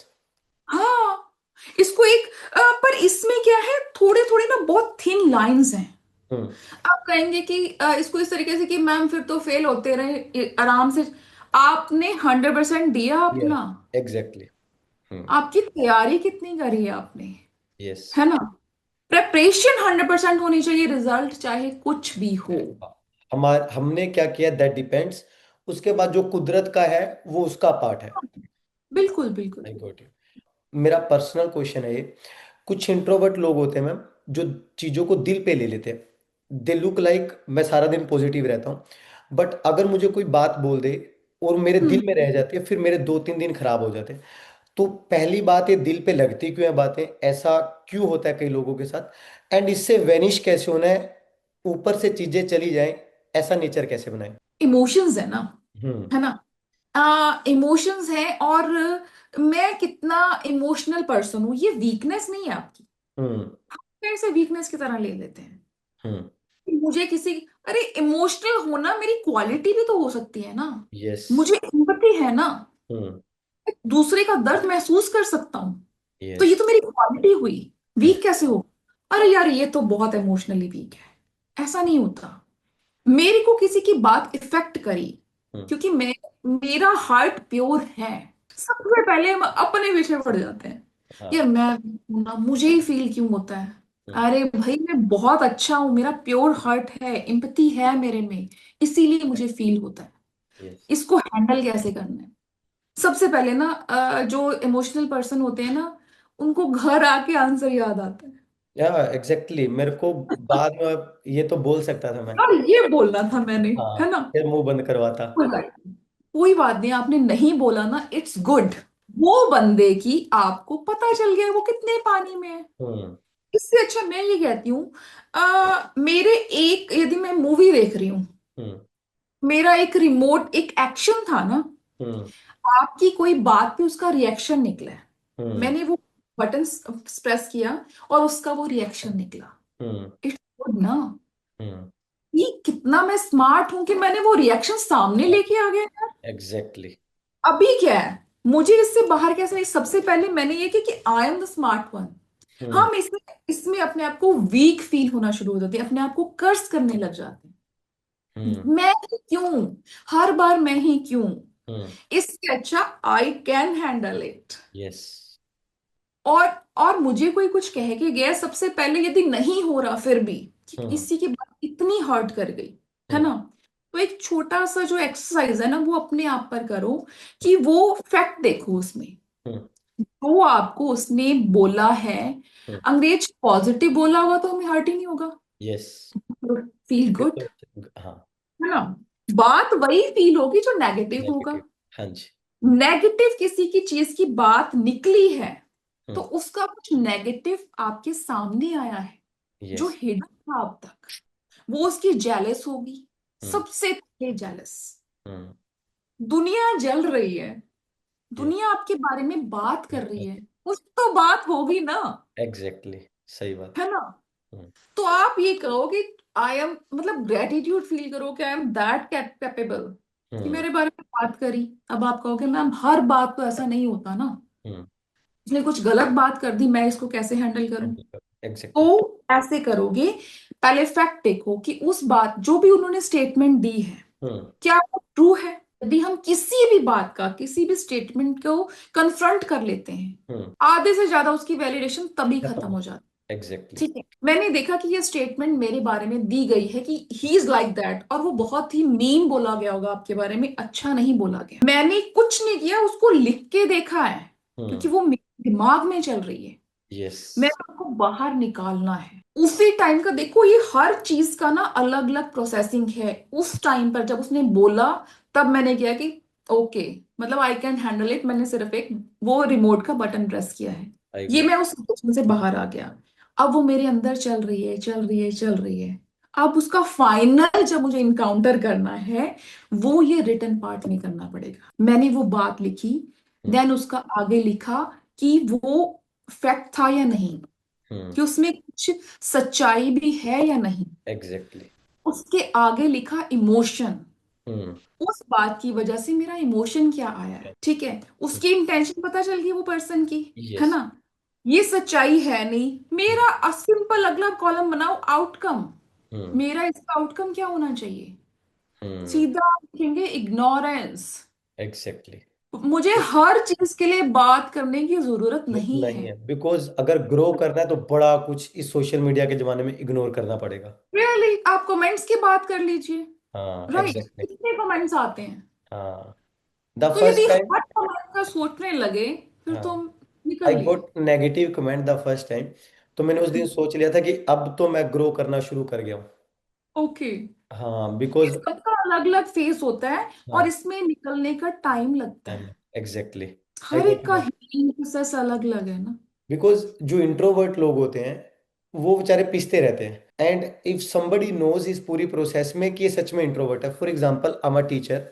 हाँ, इसको एक पर इसमें क्या है, थोड़े थोड़े ना बहुत थिन लाइंस हैं। हम्म। आप कहेंगे कि इसको इस तरीके से कि मैम फिर तो फेल होते रहे, आराम से। आपने 100% दिया अपना, एग्जैक्टली। हम्म। आपकी तैयारी कितनी करी है आपने, यस। है ना? प्रेपरेशन 100% होनी चाहिए, रिजल्ट चाहे कुछ भी हो। हमने क्या किया दैट डिपेंड्स। उसके बाद जो कुदरत का है वो उसका पार्ट है। बिल्कुल बिल्कुल। I got you. मेरा पर्सनल क्वेश्चन है ये, कुछ इंट्रोवर्ट लोग होते हैं मैम, जो चीज़ों को दिल पे ले लेते हैं। दे लुक लाइक मैं सारा दिन पॉजिटिव रहता हूँ, बट अगर मुझे कोई बात बोल दे और मेरे दिल में हम्म रह जाती है, फिर मेरे 2-3 दिन खराब हो जाते हैं। तो पहली बात, ये दिल पे लगती क्यों है बातें, ऐसा क्यों होता है कई लोगों के साथ, एंड इससे वेनिश कैसे होना है, ऊपर से चीजें चली जाएं, ऐसा नेचर कैसे बनाए। इमोशंस है ना, हम्म। है ना? इमोशंस है, और मैं कितना इमोशनल पर्सन हूँ ये वीकनेस नहीं है आपकी। हम्म। कैसे वीकनेस की तरह ले लेते हैं हम्म। कि मुझे किसी, अरे इमोशनल होना मेरी क्वालिटी भी तो हो सकती है ना। यस। मुझे एम्पैथी है ना, हम्म। मैं दूसरे का दर्द महसूस कर सकता हूँ, तो यस। ये तो मेरी क्वालिटी हुई। वीक कैसे हो? अरे यार ये तो बहुत इमोशनली वीक है, ऐसा नहीं होता। मेरे को किसी की बात इफेक्ट करी, हम्म। क्योंकि मैं, मेरा हार्ट प्योर है, सबसे पहले हम अपने पीछे पड़ जाते हैं। यार हाँ। मैं ना, मुझे ही फील क्यों होता है? हम्म। अरे भाई मैं बहुत अच्छा हूं, मेरा प्योर हार्ट है, एम्पैथी है मेरे में, इसीलिए मुझे फील होता है। यस। इसको हैंडल कैसे करना है? सबसे पहले ना जो इमोशनल पर्सन होते हैं ना, उनको घर आके आंसर याद आता है। या एग्जैक्टली, मेरे को बाद में ये तो बोल सकता था मैं। और ये बोलना था मैंने, हाँ, है ना? फिर मुंह बंद करवाता। कोई बात नहीं, कोई बात नहीं, आपने नहीं बोला ना, इट्स गुड। वो बंदे की आपको पता चल गया वो कितने पानी में है। हम्म। इससे अच्छा मैं ये कहती हूँ, मेरे एक, यदि मैं मूवी देख रही हूँ, हम्म। मेरा एक रिमोट एक एक्शन था ना, हम्म। आपकी कोई बात पे उसका रिएक्शन निकला है, हम्म। मैंने वो बटन प्रेस किया और उसका वो रिएक्शन निकला, हम्म। इट्स गुड ना। हम्म। ये कितना मैं स्मार्ट हूं कि मैंने वो रिएक्शन सामने लेके आ गया। एग्जैक्टली। अभी क्या है, मुझे इससे बाहर कैसे नहीं, सबसे पहले मैंने ये किया कि I am the smart one. Hmm. हम इसमें इसमें अपने आप को वीक फील होना शुरू हो जाते हैं, अपने आप को कर्स करने लग जाते हैं, हम्म। मैं ही क्यों, हर बार मैं ही क्यों। हम्म। इससे अच्छा I can handle it. Yes. और और मुझे कोई कुछ कह के गया, सबसे पहले यदि नहीं हो रहा फिर भी कि हम्म। किसी की बात इतनी हर्ट कर गई, है हम्म। ना, तो एक छोटा सा जो एक्सरसाइज है ना, वो अपने आप पर करो, कि वो फैक्ट देखो उसमें, हम्म। जो आपको उसने बोला है, हम्म। अंग्रेज पॉजिटिव बोला होगा तो हमें हर्ट ही नहीं होगा, यस। फील फिर गुड, तो हाँ। है ना? बात वही फील होगी जो नेगेटिव होगा। नेगेटिव। हाँ जी। नेगेटिव किसी की चीज की बात निकली है, तो हम्म। उसका कुछ नेगेटिव आपके सामने आया है जो यस। हिडन था अब तक, वो उसकी जेलस होगी, हम्म। सबसे पहले जेलस। हम्म। दुनिया जल रही है, यस। दुनिया आपके बारे में बात कर रही है, कुछ तो बात होगी ना, एग्जैक्टली, सही बात। है ना? हम्म। तो आप ये कहो कि आई एम, मतलब ग्रेटिट्यूड फील करो कि आई एम दैट कैपेबल कि हम्म। मेरे बारे में बात करी। अब आप कहोगे मैम हर बात तो ऐसा नहीं होता ना, हम्म। इसने कुछ गलत बात कर दी, मैं इसको कैसे हैंडल करूं? एग्जैक्टली। तो ऐसे करोगे, पहले फैक्ट देखो कि उस बात जो भी उन्होंने स्टेटमेंट दी है हम्म। क्या वो ट्रू है। यदि हम किसी भी बात का, किसी भी स्टेटमेंट को कन्फ्रंट कर लेते हैं, हम्म। आधे से ज्यादा उसकी वैलिडेशन तभी खत्म हो जाती एग्जैक्टली। है। ठीक है, मैंने देखा कि ये स्टेटमेंट मेरे बारे में दी गई है कि ही इज लाइक दैट, और वो बहुत ही मीन बोला गया होगा आपके बारे में, अच्छा नहीं बोला गया। मैंने कुछ नहीं किया, उसको लिख के देखा है, क्योंकि हम्म। वो मेरे दिमाग में चल रही है। यस। मैं आपको बाहर निकालना है उसी टाइम का। देखो ये हर चीज का ना अलग अलग प्रोसेसिंग है। उस टाइम पर जब उसने बोला, तब मैंने किया कि ओके, मतलब आई कैन हैंडल इट। मैंने सिर्फ एक वो रिमोट का बटन प्रेस किया है, आई ये गॉट। मैं उस सिचुएशन से बाहर आ गया। अब वो मेरे अंदर चल रही है, चल रही है, चल रही है। अब उसका फाइनल जब मुझे इनकाउंटर करना है, वो ये रिटर्न पार्ट नहीं करना पड़ेगा। मैंने वो बात लिखी, देन उसका आगे लिखा कि वो फैक्ट था या नहीं, हम्म। कि उसमें कुछ सच्चाई भी है या नहीं। एग्जैक्टली। उसके आगे लिखा इमोशन, हम्म। उस बात की वजह से मेरा इमोशन क्या आया है। ठीक है, उसकी इंटेंशन पता चल गई वो पर्सन की, है यस। ना? ये सच्चाई है नहीं। मेरा सिंपल अगला कॉलम बनाओ, आउटकम। हम्म। मेरा इसका आउटकम क्या होना चाहिए? हम्म। सीधा लिखेंगे इग्नोरेंस। एग्जैक्टली। मुझे हर चीज के लिए बात करने की जरूरत नहीं नहीं है। है, बिकॉज अगर ग्रो करना है तो बड़ा कुछ इस सोशल मीडिया के जमाने में इग्नोर करना पड़ेगा। रियली आप कमेंट्स की बात कर लीजिए, हाँ, राइट? एग्जैक्टली। कितने कमेंट्स आते हैं? हाँ, द तो यदि फर्स्ट टाइम। हर कमेंट का सोचने लगे, फिर हाँ, तो हम आई निकल लिए। Got negative comment the first time. तो मैंने उस दिन सोच लिया था कि अब तो मैं ग्रो करना शुरू कर गया हूँ। ओके, हाँ, बिकॉज। सबका अलग अलग फेस होता है, और हाँ, इसमें निकलने का टाइम लगता टाइम। है। एग्जैक्टली। आई हर गोट एक का इट। हीलिंग प्रोसेस अलग अलग है ना। बिकॉज जो इंट्रोवर्ट लोग होते हैं वो बेचारे पिसते रहते हैं, एंड इफ समबडी नोज इस पूरी प्रोसेस में कि ये सच में इंट्रोवर्ट है। For example, I am a teacher,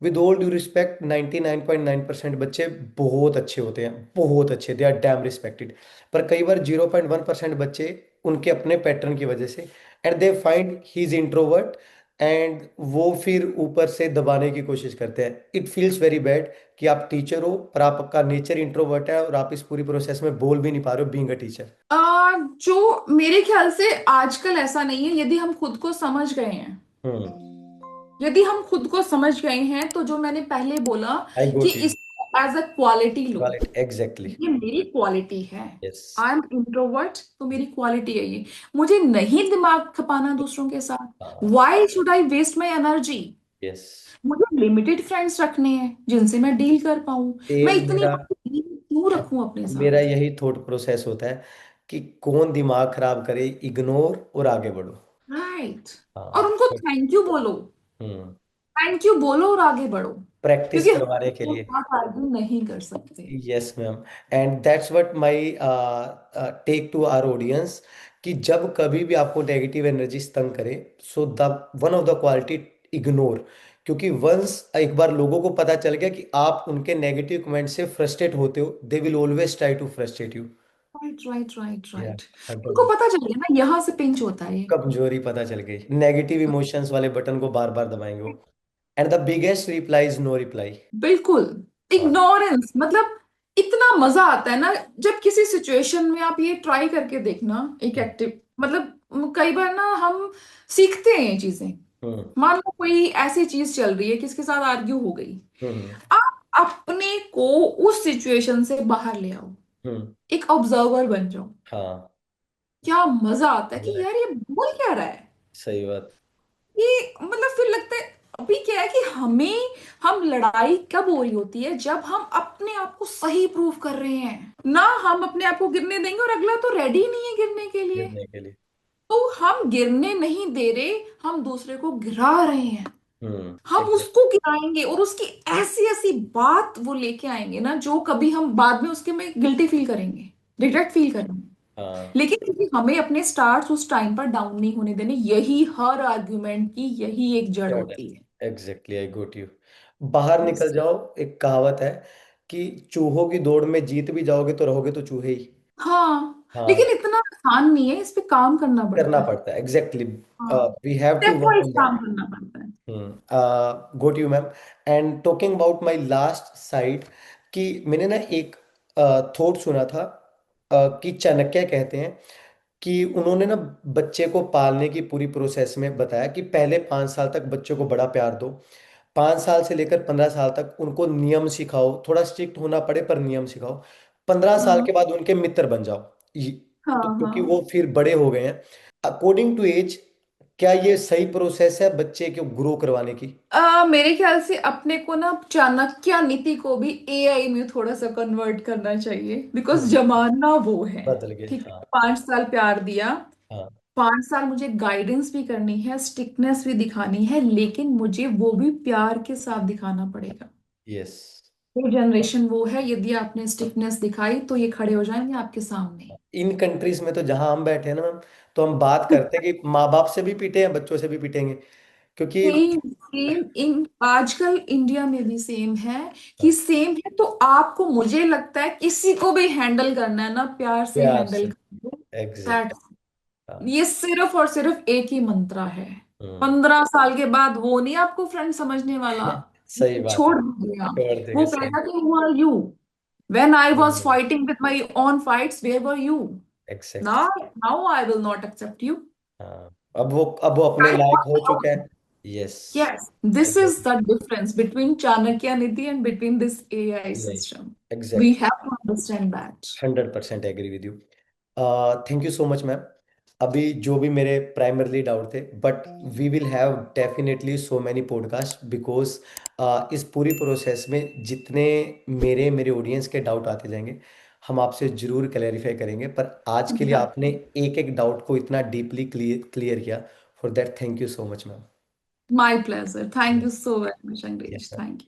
with all due respect, 99.9% बच्चे बहुत अच्छे होते हैं, बहुत अच्छे, दे आर डैम रिस्पेक्टेड। पर कई बार 0.1% बच्चे उनके अपने पैटर्न की वजह से, and they find he is introvert, and वो फिर ऊपर से दबाने की कोशिश करते हैं। इट फील्स वेरी बैड कि आप टीचर हो पर आपका नेचर इंट्रोवर्ट है और आप इस पूरी प्रोसेस में बोल भी नहीं पा रहे हो बीइंग अ टीचर। जो मेरे ख्याल से आजकल ऐसा नहीं है, यदि हम खुद को समझ गए हैं, हम्म। यदि हम खुद को समझ गए हैं, तो जो मैंने पहले बोला आई कि गोट इट। इसको एज अ क्वालिटी लो, क्वालिटी, एग्जैक्टली। ये मेरी क्वालिटी है। यस। आई एम इंट्रोवर्ट, तो मेरी क्वालिटी है ये। मुझे नहीं दिमाग खपाना दूसरों के साथ। हाँ। Why should I waste my energy? Yes. मुझे लिमिटेड फ्रेंड्स रखने हैं जिनसे मैं डील कर पाऊं। मैं सेम इतनी मेरा। डील क्यों रखूं अपने मेरा साथ? यही थॉट प्रोसेस होता है कि कौन दिमाग खराब करे, इग्नोर और आगे बढ़ो। राइट। और हाँ। उनको थैंक यू बोलो, हम्म। थैंक यू बोलो और आगे बढ़ो, प्रैक्टिस क्योंकि हम करवाने के उसके लिए। साथ आर्ग्यू नहीं कर सकते। Yes ma'am. And that's what my take to our audience, कि जब कभी भी आपको नेगेटिव एनर्जी तंग करे, so the one of the quality, ignore. क्योंकि वंस एक बार लोगों को पता चल गया कि आप उनके नेगेटिव कमेंट से फ्रस्ट्रेट होते हो, they will always try to frustrate you. Right, right, right, yeah, right. उनको पता चल गया ना, यहाँ से पिंच होता है ये। कमजोरी पता चल गई, नेगेटिव इमोशंस वाले बटन को बार बार दबाएंगे वो। And the biggest reply is no reply. बिल्कुल। हाँ। इग्नोरेंस मतलब इतना मजा आता है ना, जब किसी सिचुएशन में आप ये ट्राई करके देखना, एक हम्म। एक्टिव, मतलब कई बार ना हम सीखते हैं ये चीजें। हम्म। मान लो कोई ऐसी चीज चल रही है, किसके साथ आर्ग्यू हो गई, हम्म। आप अपने को उस सिचुएशन से बाहर ले आओ, हम्म। एक ऑब्जर्वर बन जाओ। हाँ। क्या मजा आता है कि Right. यार ये बोल क्या रहा है। सही बात। ये मतलब फिर लगता है, अभी क्या है कि हम लड़ाई कब हो रही होती है, जब हम अपने आप को सही प्रूव कर रहे हैं ना, हम अपने आप को गिरने देंगे, और अगला तो रेडी नहीं है गिरने के लिए। गिरने के लिए। तो हम गिरने नहीं दे रहे, हम दूसरे को गिरा रहे हैं। हम एग्जैक्ट। उसको गिराएंगे, और उसकी ऐसी ऐसी बात वो लेके आएंगे ना, जो कभी हम बाद में उसके में गिल्टी फील करेंगे, रिग्रेट फील करेंगे। हाँ, लेकिन क्योंकि हमें अपने स्टार्स उस टाइम पर डाउन नहीं होने देने, यही हर आर्ग्यूमेंट की यही एक जड़ होती है। Exactly, I got you. बाहर यस। निकल जाओ, एक कहावत है कि चूहों की दौड़ में जीत भी जाओगे तो रहोगे तो चूहे ही। हाँ, हाँ, लेकिन इतना आसान नहीं है, इस पे काम करना करना पड़ता है। पड़ता है, एग्जैक्टली। हाँ, we have to step work wise on काम दैट। करना पड़ता है। Go to you ma'am. And talking about my last side, कि मैंने ना एक थॉट सुना था, कि चाणक्य कहते हैं कि उन्होंने ना बच्चे को पालने की पूरी प्रोसेस में बताया कि पहले 5 साल तक बच्चों को बड़ा प्यार दो, 5 साल से लेकर 15 साल तक उनको नियम सिखाओ, थोड़ा स्ट्रिक्ट होना पड़े पर नियम सिखाओ, 15 साल हाँ के बाद उनके मित्र बन जाओ। हाँ तो क्योंकि हाँ। वो फिर बड़े हो गए हैं, अकॉर्डिंग टू एज, क्या ये सही प्रोसेस है बच्चे को ग्रो करवाने की? मेरे ख्याल से अपने को ना चाणक्य नीति को भी एआई में थोड़ा सा कन्वर्ट करना चाहिए, बिकॉज हम्म, जमाना वो है। बदल गए, ठीक है, हाँ। 5 साल प्यार दिया, हाँ, 5 साल मुझे गाइडेंस भी करनी है, स्टिकनेस भी दिखानी है, लेकिन मुझे वो भी प्यार के साथ दिखाना पड़ेगा। यस। ये जनरेशन वो है, यदि आपने स्टिकनेस दिखाई तो ये खड़े हो जाएंगे आपके सामने। इन कंट्रीज में तो जहां हम बैठे हैं ना मैम, तो हम बात करते हैं कि माँ बाप से भी पीटे हैं, बच्चों से भी पीटेंगे, क्योंकि सेम सेम इन आजकल इंडिया में भी सेम है, कि हाँ, सेम है। तो आपको, मुझे लगता है किसी को भी हैंडल करना है ना, प्यार से प्यार से, हैंडल कर लो। एग्जैक्ट। दैट, हाँ। ये सिर्फ और सिर्फ एक ही मंत्रा है। हम्म। 15 साल के बाद वो नहीं आपको फ्रेंड समझने वाला, सही बात है, छोड़ दीजिए आप। छोड़ देंगे, वो सही। कहेगा कि who are you, when I was fighting with my own fights, where were you? Exactly. Now, now I will not accept you. हाँ, अब वो अपने लायक हो चुका है। Yes. Yes, this is the difference between Chanakya Nidhi and between this AI system. We exactly, have to understand that. 100% agree with you. Thank you so much ma'am. अभी जो भी मेरे प्राइमरली डाउट थे, but we will have definitely so many podcast, because इस पूरी process में जितने मेरे मेरे ऑडियंस के डाउट आते जाएंगे, हम आपसे जरूर क्लैरिफाई करेंगे। पर आज के लिए आपने Exactly. एक एक डाउट को इतना डीपली क्लियर किया, for that thank you so much ma'am. My pleasure. Thank you so very much, Angresh. Yes. Thank you.